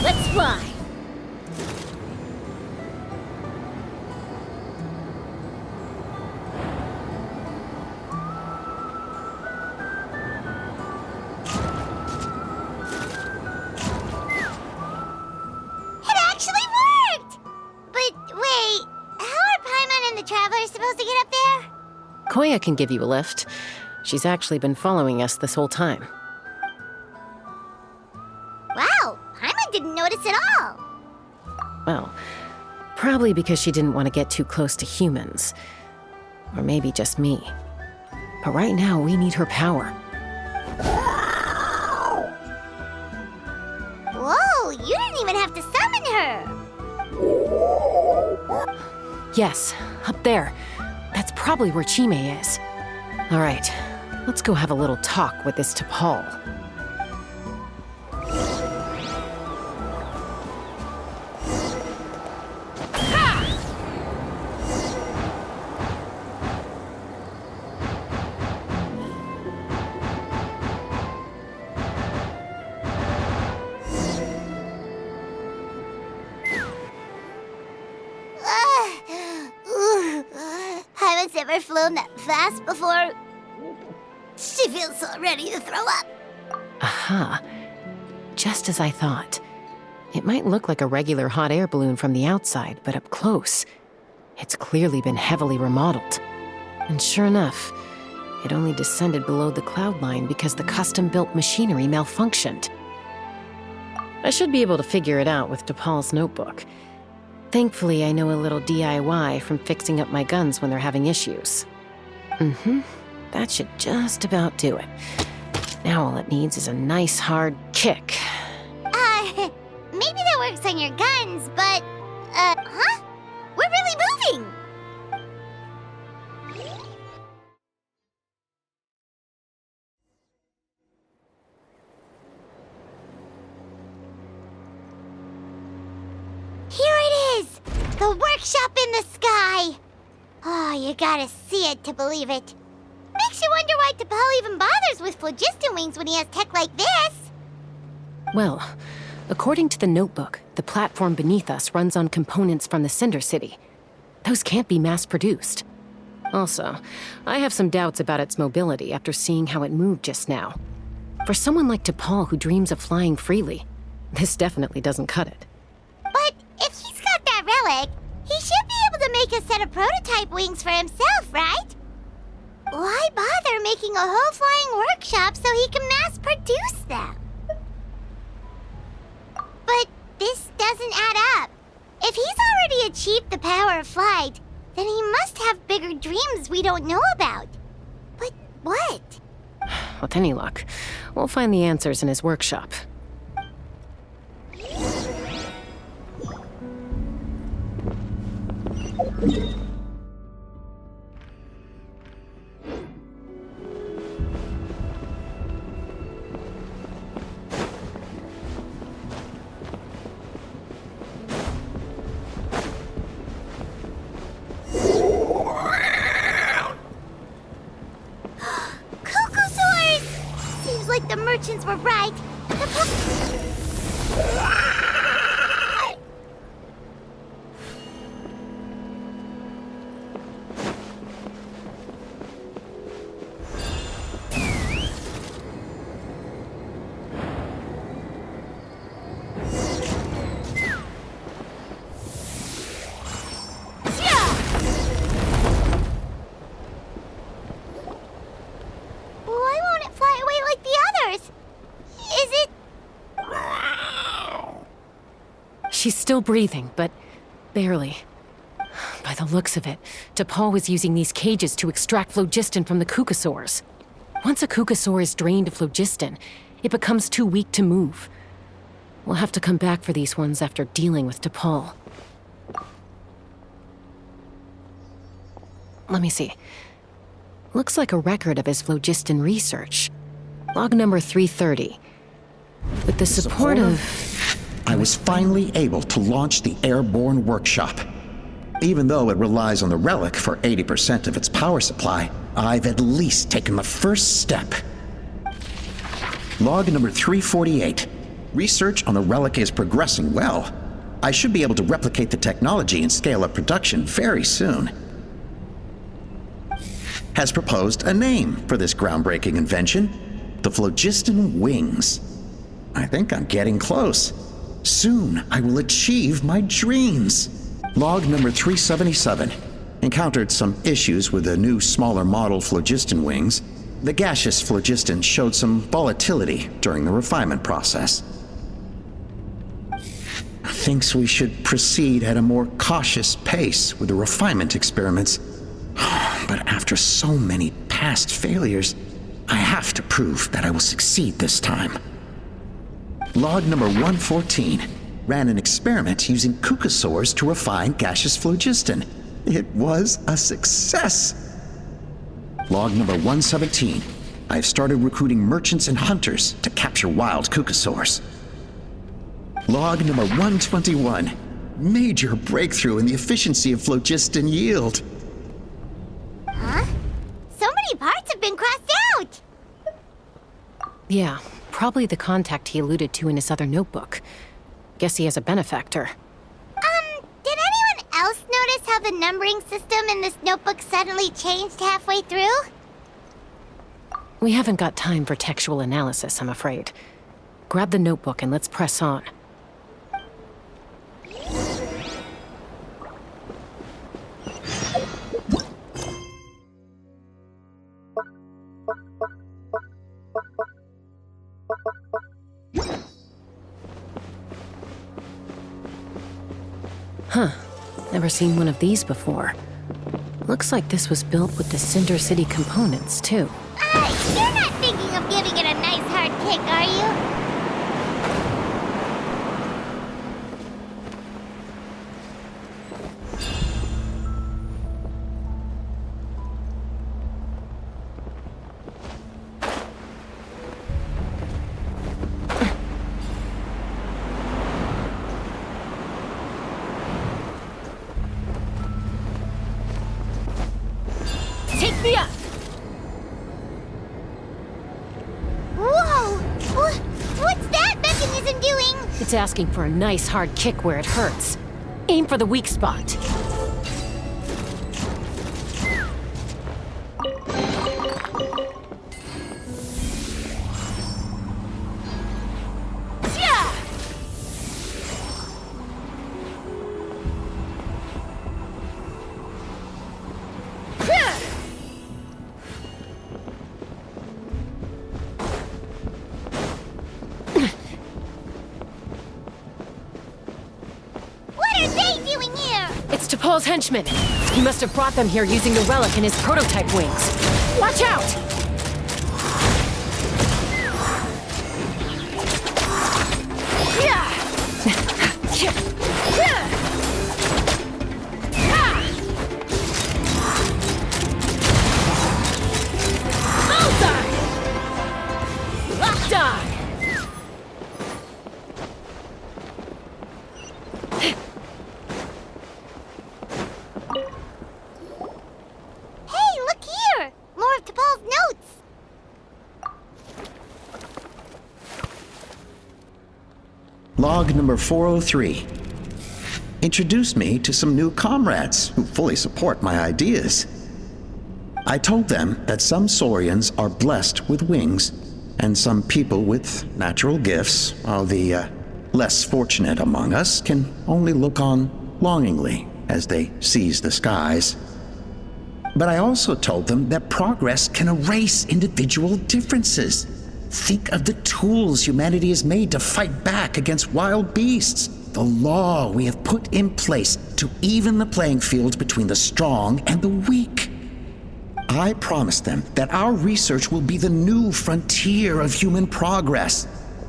Let's fly! It actually worked! But wait, how are Paimon and the Travelers supposed to get up there? Koya can give you a lift. She's actually been following us this whole time. Wow, Paimon didn't notice at all. Well, probably because she didn't want to get too close to humans. Or maybe just me. But right now, we need her power. you didn't even have to summon her. Yes, up there. That's probably where Chime is. All right, let's go have a little talk with this T'Pol. Haven't ever flown that fast before. She feels so ready to throw up. Aha. Just as I thought. It might look like a regular hot air balloon from the outside, but up close, it's clearly been heavily remodeled. And sure enough, it only descended below the cloud line because the custom-built machinery malfunctioned. I should be able to figure it out with T'Pol's notebook. Thankfully, I know a little DIY from fixing up my guns when they're having issues. That should just about do it. Now all it needs is a nice hard kick. Maybe that works on your guns, but, huh? We're really moving! Here it is! The workshop in the sky! Oh, you gotta see it to believe it. Makes you wonder why T'Pol even bothers with phlogiston wings when he has tech like this. Well, according to the notebook, the platform beneath us runs on components from the Cinder City. Those can't be mass-produced. Also, I have some doubts about its mobility after seeing how it moved just now. For someone like T'Pol who dreams of flying freely, this definitely doesn't cut it. But if he's got that relic, he should be able to make a set of prototype wings for himself, right? Why bother making a whole flying workshop so he can mass-produce them? But this doesn't add up. If he's already achieved the power of flight, then he must have bigger dreams we don't know about. But what? With any luck, we'll find the answers in his workshop. Seems like the merchants were right. Why won't it fly away like the others? Is it... She's still breathing, but barely. By the looks of it, T'Pol was using these cages to extract phlogiston from the Kukasaurs. Once a Kukasaur is drained of phlogiston, it becomes too weak to move. We'll have to come back for these ones after dealing with T'Pol. Let me see. Looks like a record of his phlogiston research. Log number 330. With the support of... I was finally able to launch the airborne workshop. Even though it relies on the relic for 80% of its power supply, I've at least taken the first step. Log number 348. Research on the relic is progressing well. I should be able to replicate the technology and scale up production very soon. Has proposed a name for this groundbreaking invention, the phlogiston wings. I think I'm getting close. Soon I will achieve my dreams. Log number 377. Encountered some issues with the new smaller model phlogiston wings. The gaseous phlogiston showed some volatility during the refinement process. Thinks we should proceed at a more cautious pace with the refinement experiments. But after so many past failures, I have to prove that I will succeed this time. Log number 114. Ran an experiment using cucosaurs to refine gaseous phlogiston. It was a success. Log number 117. I've started recruiting merchants and hunters to capture wild cucosaurs. Log number 121. Major breakthrough in the efficiency of phlogiston yield. Huh? So many parts have been crossed out! Yeah, probably the contact he alluded to in his other notebook. Guess he has a benefactor. Did anyone else notice how the numbering system in this notebook suddenly changed halfway through? We haven't got time for textual analysis, I'm afraid. Grab the notebook and let's press on. Huh. Never seen one of these before. Looks like this was built with the Cinder City components, too. You're not thinking of giving it a nice hard kick, are you? Take me up! Whoa! What's that mechanism doing? It's asking for a nice hard kick where it hurts. Aim for the weak spot. Paul's henchman. He must have brought them here using the relic in his prototype wings. Watch out! Log number 403. Introduced me to some new comrades who fully support my ideas. I told them that some saurians are blessed with wings, and some people with natural gifts, while the less fortunate among us can only look on longingly as they seize the skies. But I also told them that progress can erase individual differences. Think of the tools humanity has made to fight back against wild beasts. The law we have put in place to even the playing field between the strong and the weak. I promised them that our research will be the new frontier of human progress.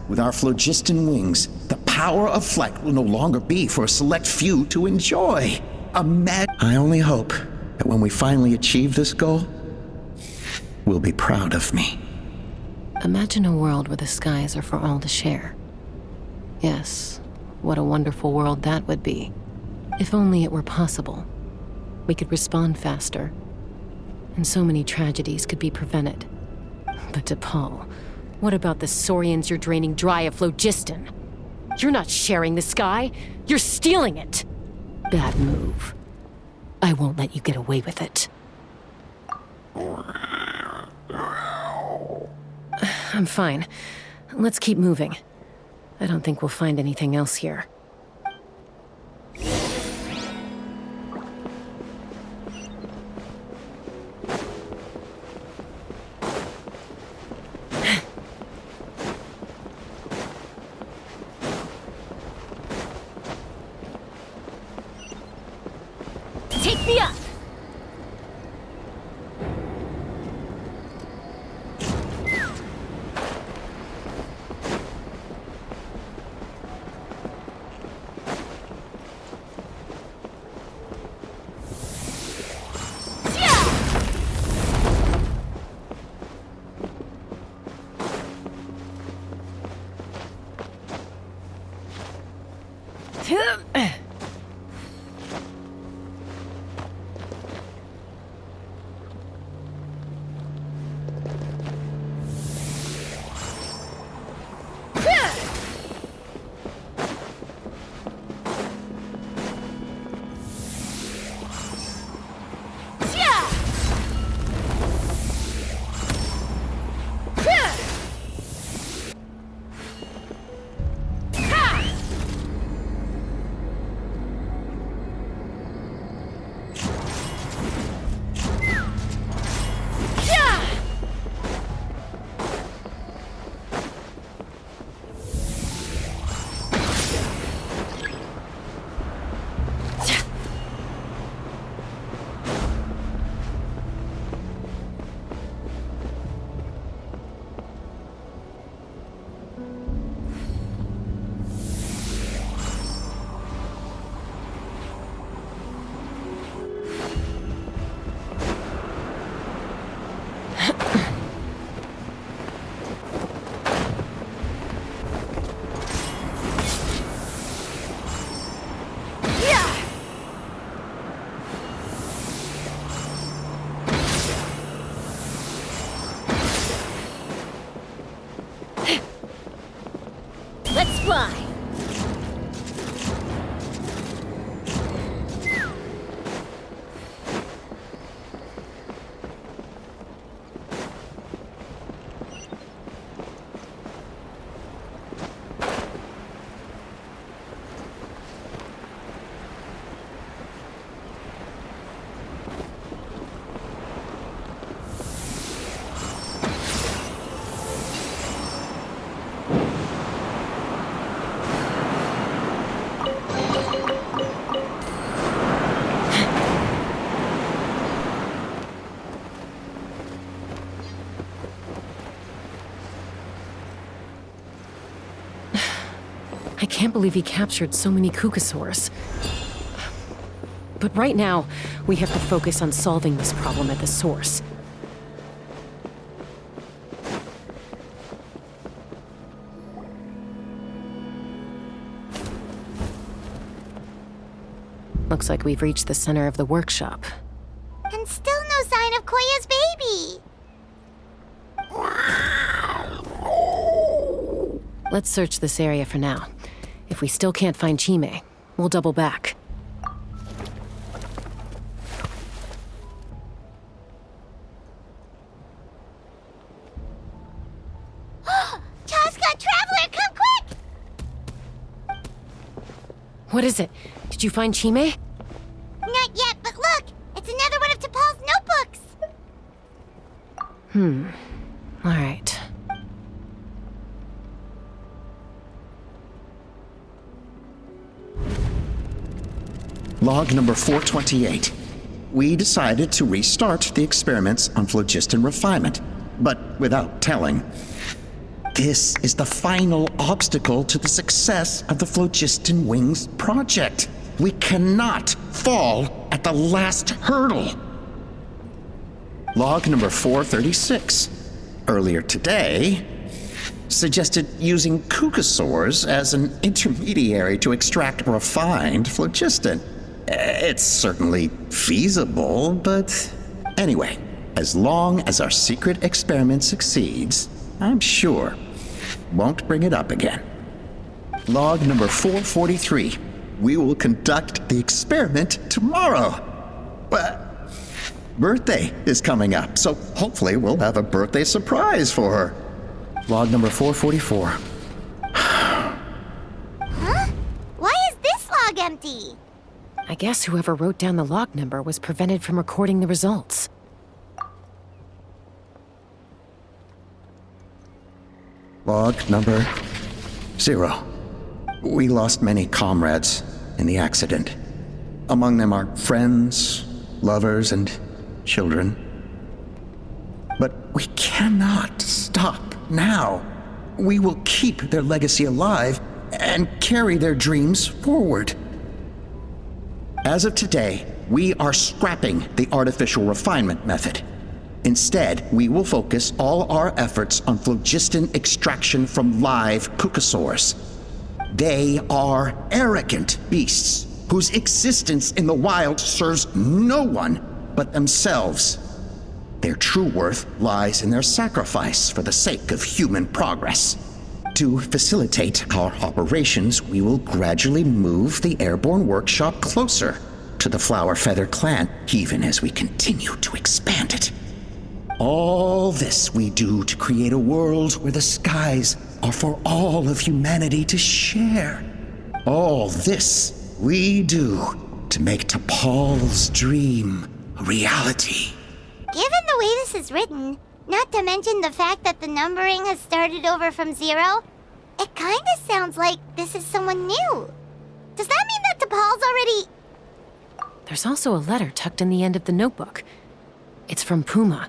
With our phlogiston wings, the power of flight will no longer be for a select few to enjoy. I only hope that when we finally achieve this goal, we'll be proud of me. Imagine a world where the skies are for all to share. Yes, what a wonderful world that would be. If only it were possible. We could respond faster, and so many tragedies could be prevented. But to Paul, what about the saurians you're draining dry of phlogiston? You're not sharing the sky, you're stealing it! Bad move. I won't let you get away with it. I'm fine. Let's keep moving. I don't think we'll find anything else here. Take me up! Let's fly! I can't believe he captured so many Kukasaurs. But right now, we have to focus on solving this problem at the source. Looks like we've reached the center of the workshop. And still no sign of Koya's baby! Let's search this area for now. If we still can't find Chime, we'll double back. Chaska, Traveler, come quick! What is it? Did you find Chime? Not yet, but look! It's another one of T'Pol's notebooks! All right. Log number 428. We decided to restart the experiments on phlogiston refinement, but without telling. This is the final obstacle to the success of the Phlogiston Wings project. We cannot fall at the last hurdle. Log number 436. Earlier today, suggested using Kukasaurs as an intermediary to extract refined phlogiston. It's certainly feasible, but anyway, as long as our secret experiment succeeds, I'm sure won't bring it up again. Log number 443. We will conduct the experiment tomorrow. But birthday is coming up, so hopefully we'll have a birthday surprise for her. Log number 444. Huh? Why is this log empty? I guess whoever wrote down the log number was prevented from recording the results. Log number 0. We lost many comrades in the accident. Among them are friends, lovers, and children. But we cannot stop now. We will keep their legacy alive and carry their dreams forward. As of today, we are scrapping the artificial refinement method. Instead, we will focus all our efforts on phlogiston extraction from live Kukasaurs. They are arrogant beasts whose existence in the wild serves no one but themselves. Their true worth lies in their sacrifice for the sake of human progress. To facilitate our operations, we will gradually move the airborne workshop closer to the Flower Feather clan, even as we continue to expand it. All this we do to create a world where the skies are for all of humanity to share. All this we do to make T'Pol's dream a reality. Given the way this is written, not to mention the fact that the numbering has started over from 0, it kinda sounds like this is someone new. Does that mean that T'Pol's already... There's also a letter tucked in the end of the notebook. It's from Puma.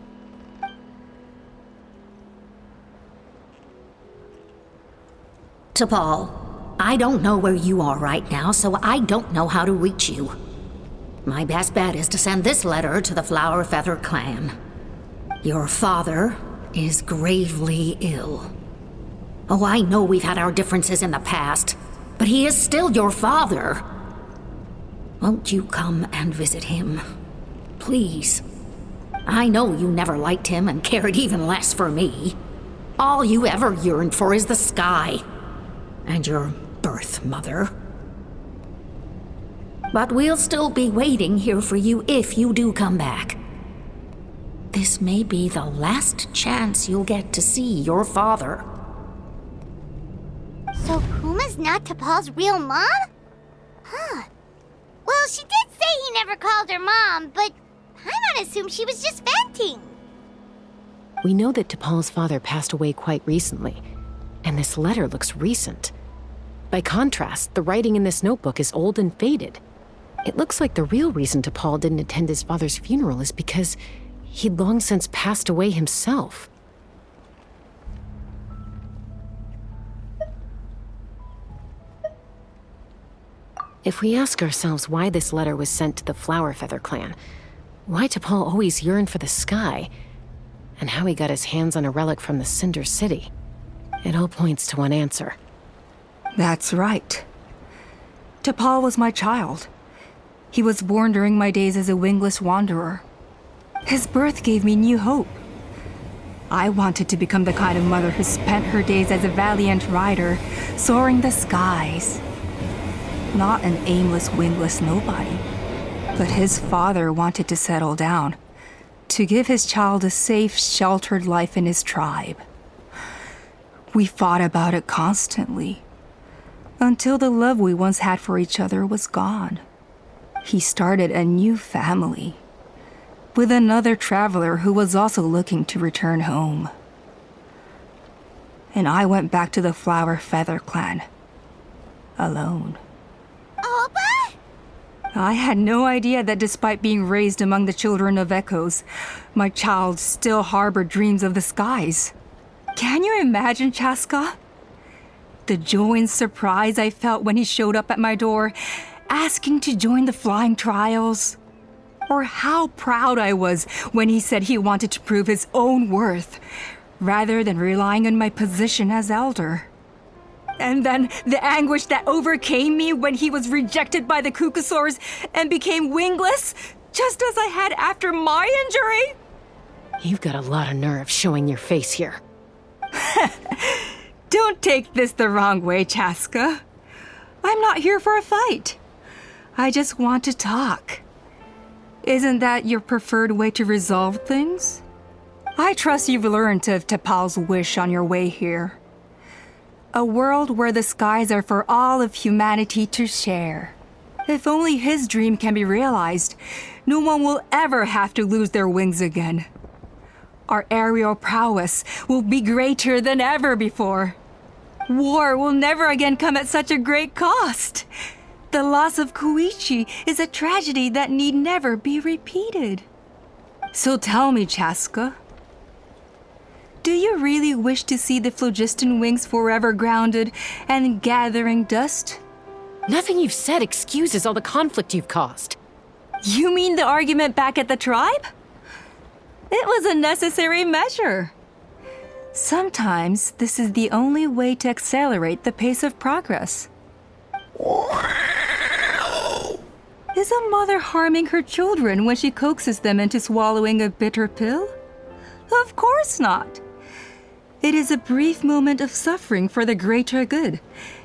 T'Pol, I don't know where you are right now, so I don't know how to reach you. My best bet is to send this letter to the Flower Feather clan. Your father is gravely ill. Oh, I know we've had our differences in the past, but he is still your father. Won't you come and visit him? Please. I know you never liked him and cared even less for me. All you ever yearned for is the sky. And your birth mother. But we'll still be waiting here for you if you do come back. This may be the last chance you'll get to see your father. So Puma's not T'Pol's real mom? Huh. Well, she did say he never called her mom, but Paimon assumed she was just venting. We know that T'Pol's father passed away quite recently, and this letter looks recent. By contrast, the writing in this notebook is old and faded. It looks like the real reason T'Pol didn't attend his father's funeral is because he'd long since passed away himself. If we ask ourselves why this letter was sent to the Flower Feather clan, why T'Pol always yearned for the sky, and how he got his hands on a relic from the Cinder City, it all points to one answer. That's right. T'Pol was my child. He was born during my days as a wingless wanderer. His birth gave me new hope. I wanted to become the kind of mother who spent her days as a valiant rider, soaring the skies. Not an aimless, wingless nobody. But his father wanted to settle down, to give his child a safe, sheltered life in his tribe. We fought about it constantly, until the love we once had for each other was gone. He started a new family, with another traveler who was also looking to return home. And I went back to the Flower Feather clan, alone. Oppa? I had no idea that despite being raised among the children of echoes, my child still harbored dreams of the skies. Can you imagine, Chaska? The joy and surprise I felt when he showed up at my door, asking to join the flying trials. Or how proud I was when he said he wanted to prove his own worth, rather than relying on my position as elder. And then the anguish that overcame me when he was rejected by the Kukusaurs and became wingless, just as I had after my injury. You've got a lot of nerve showing your face here. Don't take this the wrong way, Chaska. I'm not here for a fight. I just want to talk. Isn't that your preferred way to resolve things? I trust you've learned of T'Pol's wish on your way here. A world where the skies are for all of humanity to share. If only his dream can be realized, no one will ever have to lose their wings again. Our aerial prowess will be greater than ever before. War will never again come at such a great cost. The loss of Koichi is a tragedy that need never be repeated. So tell me, Chaska, do you really wish to see the phlogiston wings forever grounded and gathering dust? Nothing you've said excuses all the conflict you've caused. You mean the argument back at the tribe? It was a necessary measure. Sometimes this is the only way to accelerate the pace of progress. Is a mother harming her children when she coaxes them into swallowing a bitter pill? Of course not. It is a brief moment of suffering for the greater good,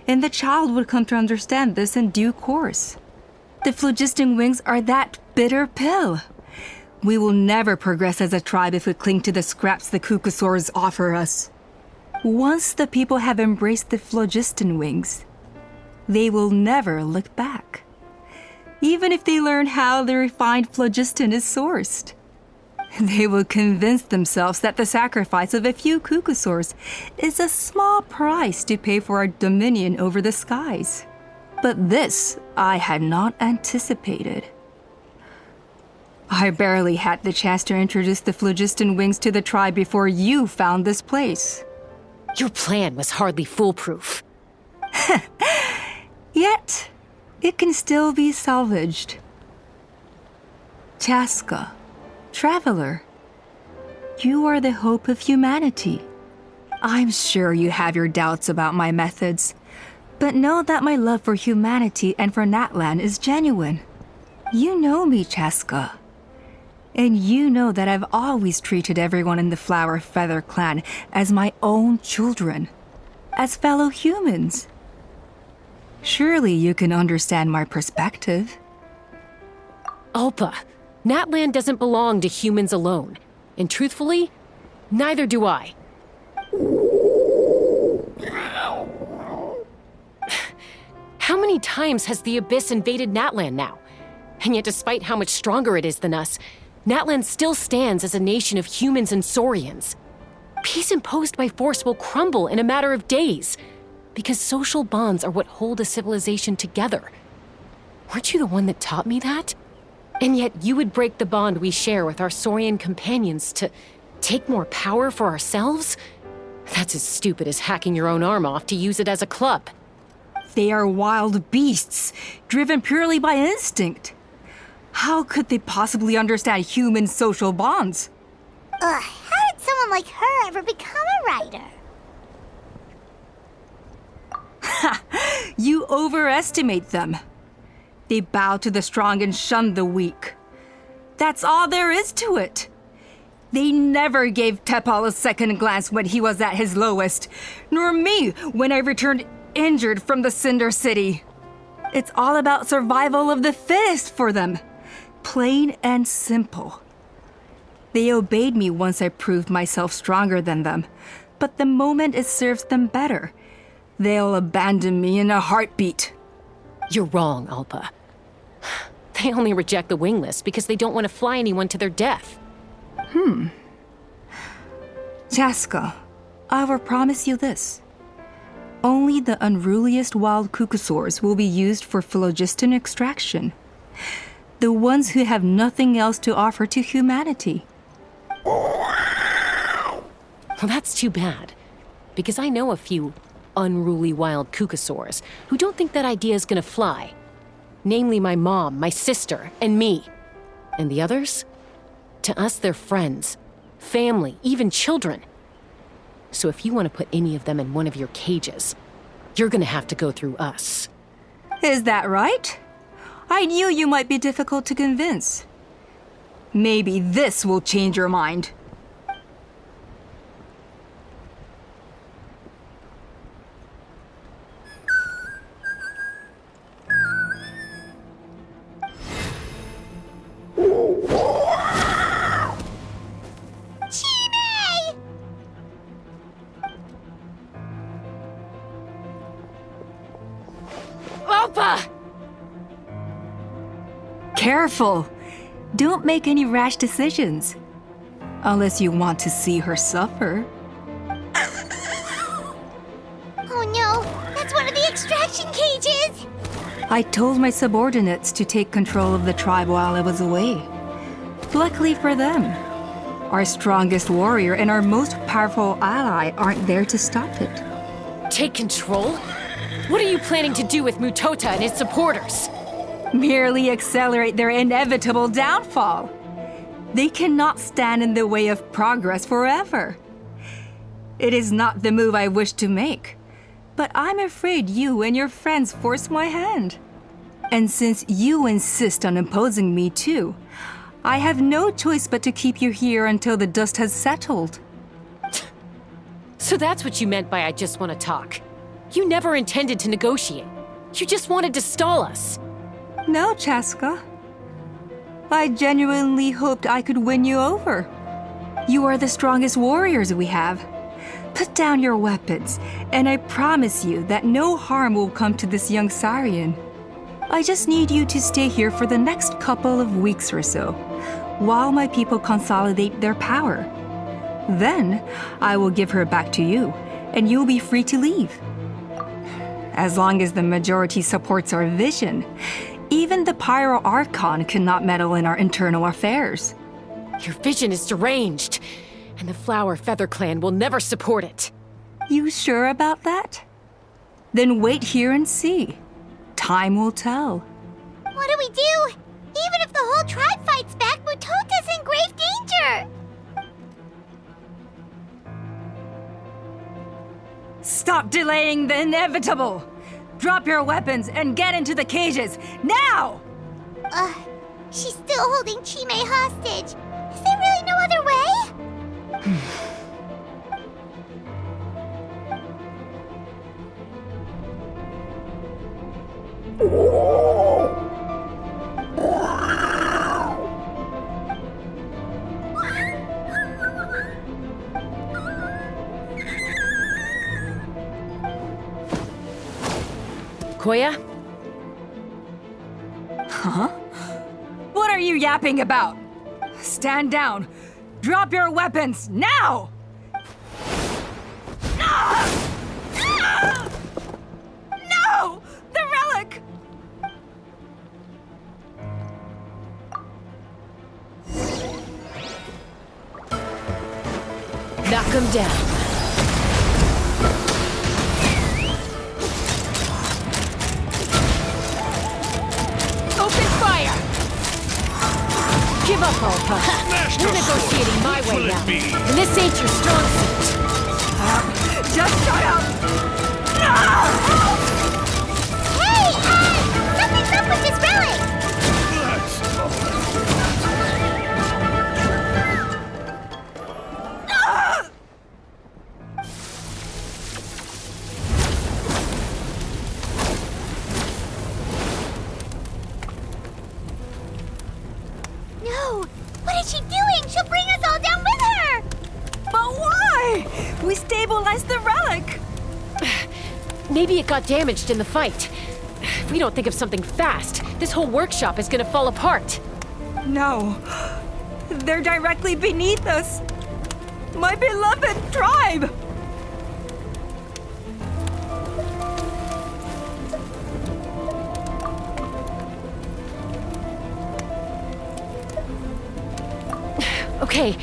and the child would come to understand this in due course. The phlogiston wings are that bitter pill. We will never progress as a tribe if we cling to the scraps the Cucusaurs offer us. Once the people have embraced the phlogiston wings, they will never look back. Even if they learn how the refined phlogiston is sourced. They will convince themselves that the sacrifice of a few Cucusaurs is a small price to pay for our dominion over the skies. But this I had not anticipated. I barely had the chance to introduce the phlogiston wings to the tribe before you found this place. Your plan was hardly foolproof. Yet, it can still be salvaged. Chaska, traveler, you are the hope of humanity. I'm sure you have your doubts about my methods, but know that my love for humanity and for Natlan is genuine. You know me, Chaska. And you know that I've always treated everyone in the Flower Feather clan as my own children, as fellow humans. Surely you can understand my perspective. Alpa, Natlan doesn't belong to humans alone. And truthfully, neither do I. How many times has the Abyss invaded Natlan now? And yet despite how much stronger it is than us, Natlan still stands as a nation of humans and Saurians. Peace imposed by force will crumble in a matter of days, because social bonds are what hold a civilization together. Weren't you the one that taught me that? And yet you would break the bond we share with our Saurian companions to take more power for ourselves? That's as stupid as hacking your own arm off to use it as a club. They are wild beasts, driven purely by instinct. How could they possibly understand human social bonds? How did someone like her ever become a writer? You overestimate them. They bow to the strong and shun the weak. That's all there is to it. They never gave Tepal a second glance when he was at his lowest, nor me when I returned injured from the Cinder City. It's all about survival of the fittest for them. Plain and simple. They obeyed me once I proved myself stronger than them, but the moment it serves them better, they'll abandon me in a heartbeat. You're wrong, Alpa. They only reject the wingless because they don't want to fly anyone to their death. Chaska, I will promise you this. Only the unruliest wild Cucusaurs will be used for phlogiston extraction. The ones who have nothing else to offer to humanity. Well, that's too bad, because I know a few unruly wild Cucusaurs who don't think that idea is gonna fly. Namely my mom, my sister, and me. And the others? To us, they're friends, family, even children. So if you want to put any of them in one of your cages, you're gonna have to go through us. Is that right? I knew you might be difficult to convince. Maybe this will change your mind. Alpa! Careful! Don't make any rash decisions. Unless you want to see her suffer. Oh no, that's one of the extraction cages! I told my subordinates to take control of the tribe while I was away. Luckily for them, our strongest warrior and our most powerful ally aren't there to stop it. Take control? What are you planning to do with Mutota and his supporters? Merely accelerate their inevitable downfall. They cannot stand in the way of progress forever. It is not the move I wish to make, but I'm afraid you and your friends forced my hand. And since you insist on imposing me too, I have no choice but to keep you here until the dust has settled. So that's what you meant by I just want to talk. You never intended to negotiate. You just wanted to stall us. No, Chaska. I genuinely hoped I could win you over. You are the strongest warriors we have. Put down your weapons, and I promise you that no harm will come to this young Sarian. I just need you to stay here for the next couple of weeks or so, while my people consolidate their power. Then, I will give her back to you, and you'll be free to leave. As long as the majority supports our vision, even the Pyro Archon cannot meddle in our internal affairs. Your vision is deranged, and the Flower Feather Clan will never support it. You sure about that? Then wait here and see. Time will tell. What do we do? Even if the whole tribe fights back, Mutota's in grave danger! Stop delaying the inevitable! Drop your weapons and get into the cages, now! She's still holding Chime hostage. Is there really no other way? Koya? Huh? What are you yapping about? Stand down. Drop your weapons, now! No! The relic! Knock him down. Open fire! Give up, Alpa. We're negotiating my way now. And this ain't your strong suit. Just shut up! Hey, something's up with this relic! No! What is she doing? She'll bring us all down with her! But why? We stabilized the relic! Maybe it got damaged in the fight. If we don't think of something fast, this whole workshop is gonna fall apart. No. They're directly beneath us. My beloved tribe! Okay,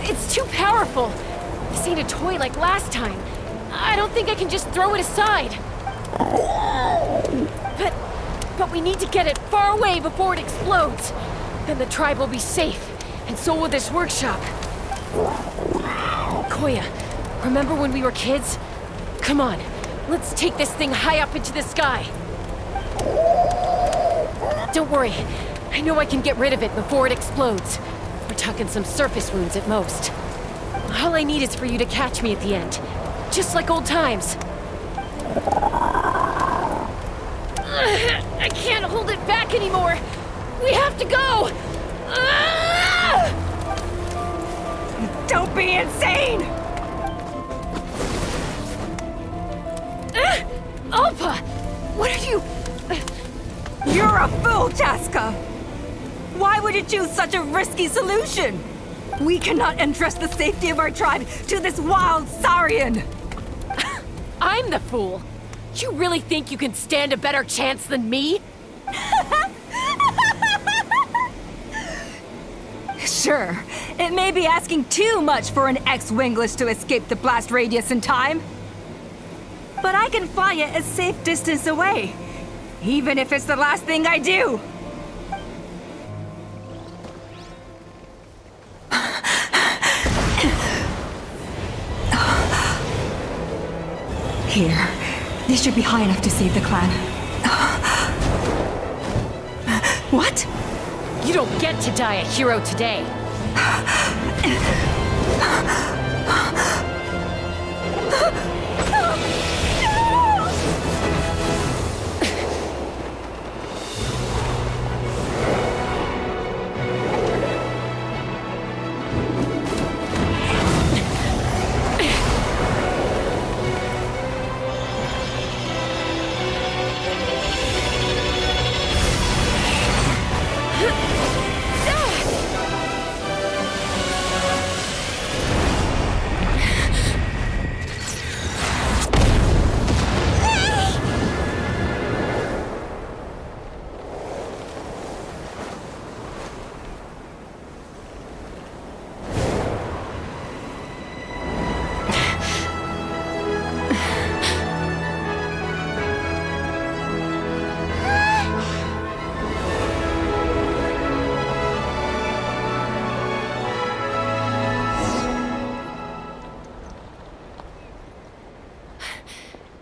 it's too powerful. This ain't a toy like last time. I don't think I can just throw it aside. But we need to get it far away before it explodes. Then the tribe will be safe, and so will this workshop. Koya, remember when we were kids? Come on, let's take this thing high up into the sky. Don't worry, I know I can get rid of it before it explodes. We're talking some surface wounds at most. All I need is for you to catch me at the end, just like old times. I can't hold it back anymore. We have to go. Don't be insane! Alpa, what are you? You're a fool, Chaska! Why would you choose such a risky solution? We cannot entrust the safety of our tribe to this wild Saurian! I'm the fool. You really think you can stand a better chance than me? Sure, it may be asking too much for an ex-wingless to escape the blast radius in time. But I can fly it a safe distance away, even if it's the last thing I do. Here. This should be high enough to save the clan. What? You don't get to die a hero today.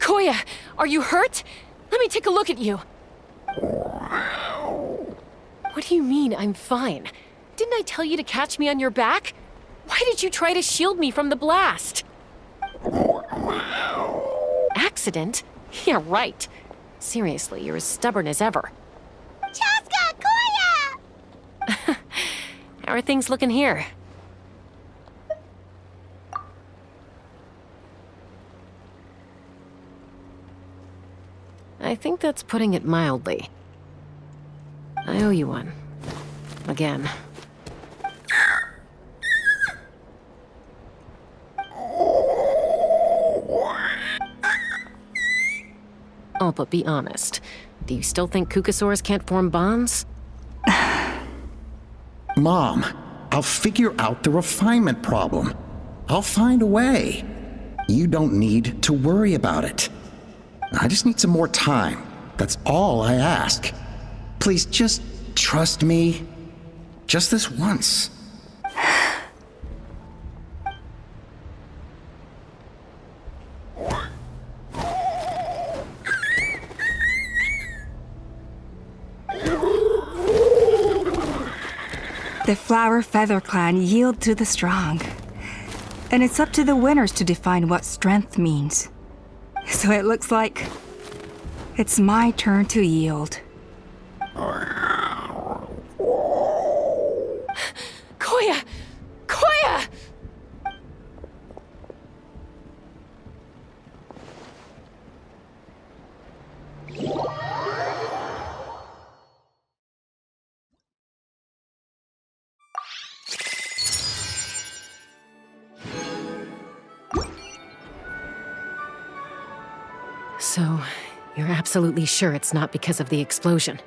Koya, are you hurt? Let me take a look at you. What do you mean, I'm fine? Didn't I tell you to catch me on your back? Why did you try to shield me from the blast? Accident? Yeah, right. Seriously, you're as stubborn as ever. Chaska! Koya! How are things looking here? I think that's putting it mildly. I owe you one. Again. Oh, but be honest. Do you still think Kukasaurs can't form bonds? Mom, I'll figure out the refinement problem. I'll find a way. You don't need to worry about it. I just need some more time. That's all I ask. Please just trust me. Just this once. The Flower Feather Clan yield to the strong. And it's up to the winners to define what strength means. So it looks like it's my turn to yield. Koya! Koya! So, you're absolutely sure it's not because of the explosion?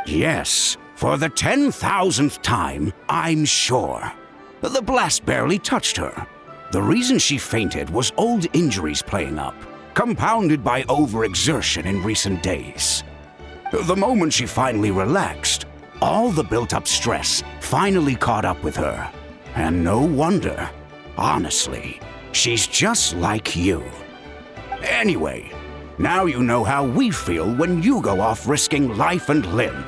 Yes, for the 10,000th time, I'm sure. The blast barely touched her. The reason she fainted was old injuries playing up, compounded by overexertion in recent days. The moment she finally relaxed, all the built-up stress finally caught up with her. And no wonder. Honestly, she's just like you. Anyway, now you know how we feel when you go off risking life and limb.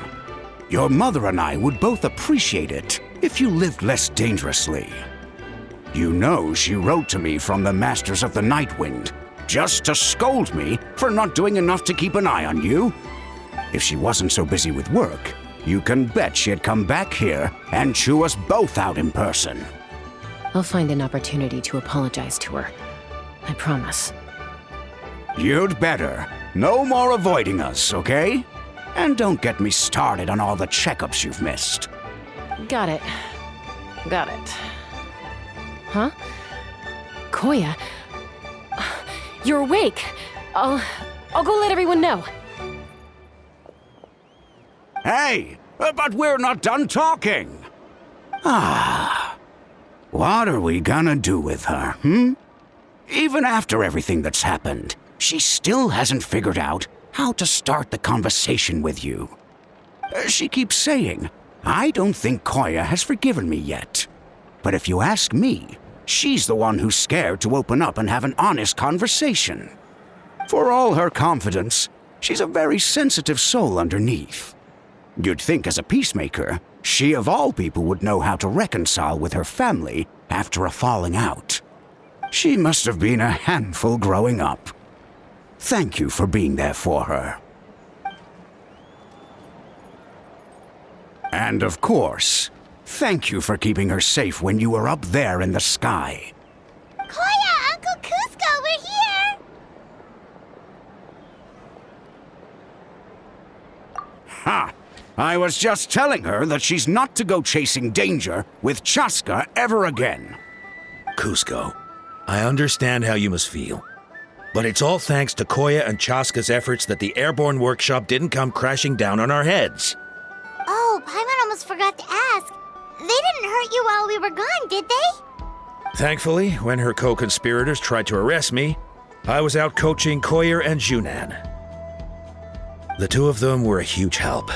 Your mother and I would both appreciate it if you lived less dangerously. You know she wrote to me from the Masters of the Nightwind, just to scold me for not doing enough to keep an eye on you. If she wasn't so busy with work, you can bet she'd come back here and chew us both out in person. I'll find an opportunity to apologize to her. I promise. You'd better. No more avoiding us, okay? And don't get me started on all the checkups you've missed. Got it. Got it. Huh? Koya? You're awake. I'll go let everyone know. Hey, but we're not done talking. What are we gonna do with her, Even after everything that's happened, she still hasn't figured out how to start the conversation with you. She keeps saying, I don't think Koya has forgiven me yet. But if you ask me, she's the one who's scared to open up and have an honest conversation. For all her confidence, she's a very sensitive soul underneath. You'd think as a peacemaker, she of all people would know how to reconcile with her family after a falling out. She must have been a handful growing up. Thank you for being there for her. And of course, thank you for keeping her safe when you were up there in the sky. Koya, Uncle Cusco, we're here! Ha! I was just telling her that she's not to go chasing danger with Chaska ever again. Cusco, I understand how you must feel. But it's all thanks to Koya and Chaska's efforts that the airborne workshop didn't come crashing down on our heads. Oh, Paimon almost forgot to ask. They didn't hurt you while we were gone, did they? Thankfully, when her co-conspirators tried to arrest me, I was out coaching Koya and Junan. The two of them were a huge help.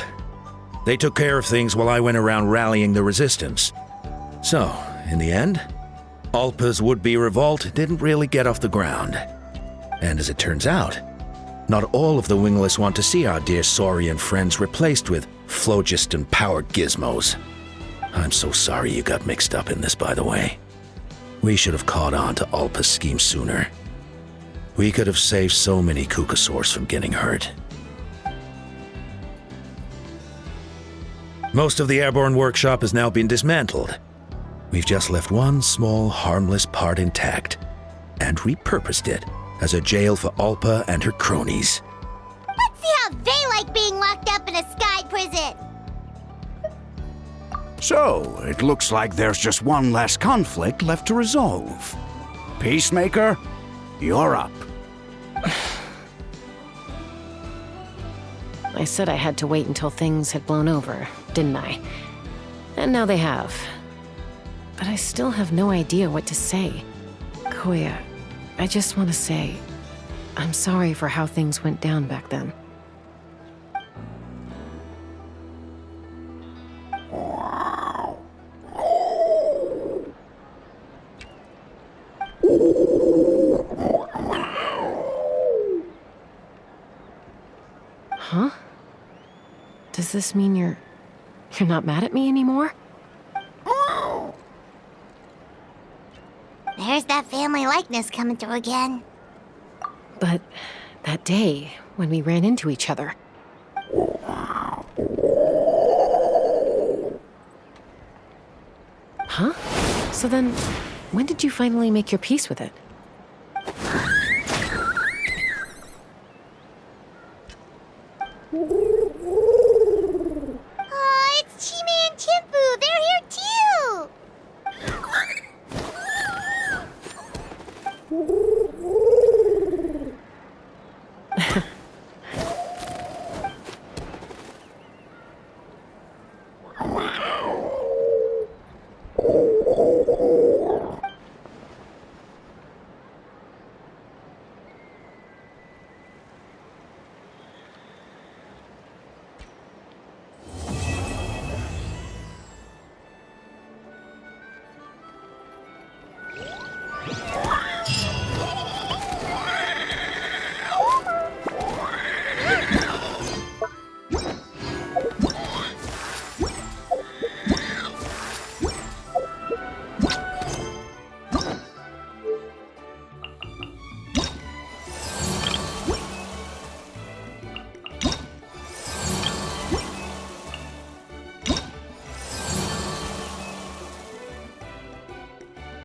They took care of things while I went around rallying the resistance. So, in the end, Alpa's would-be revolt didn't really get off the ground. And as it turns out, not all of the wingless want to see our dear Saurian friends replaced with phlogiston-powered gizmos. I'm so sorry you got mixed up in this, by the way. We should have caught on to Alpa's scheme sooner. We could have saved so many Kukasaurs from getting hurt. Most of the airborne workshop has now been dismantled. We've just left one small, harmless part intact and repurposed it as a jail for Alpa and her cronies. Let's see how they like being locked up in a sky prison! So, it looks like there's just one less conflict left to resolve. Peacemaker, you're up. I said I had to wait until things had blown over, didn't I? And now they have. But I still have no idea what to say. Koya, I just want to say, I'm sorry for how things went down back then. Huh? Does this mean you're not mad at me anymore? There's that family likeness coming through again. But that day, when we ran into each other. Huh? So then, when did you finally make your peace with it? Oh, it's Chime and Chimpu! They're here too!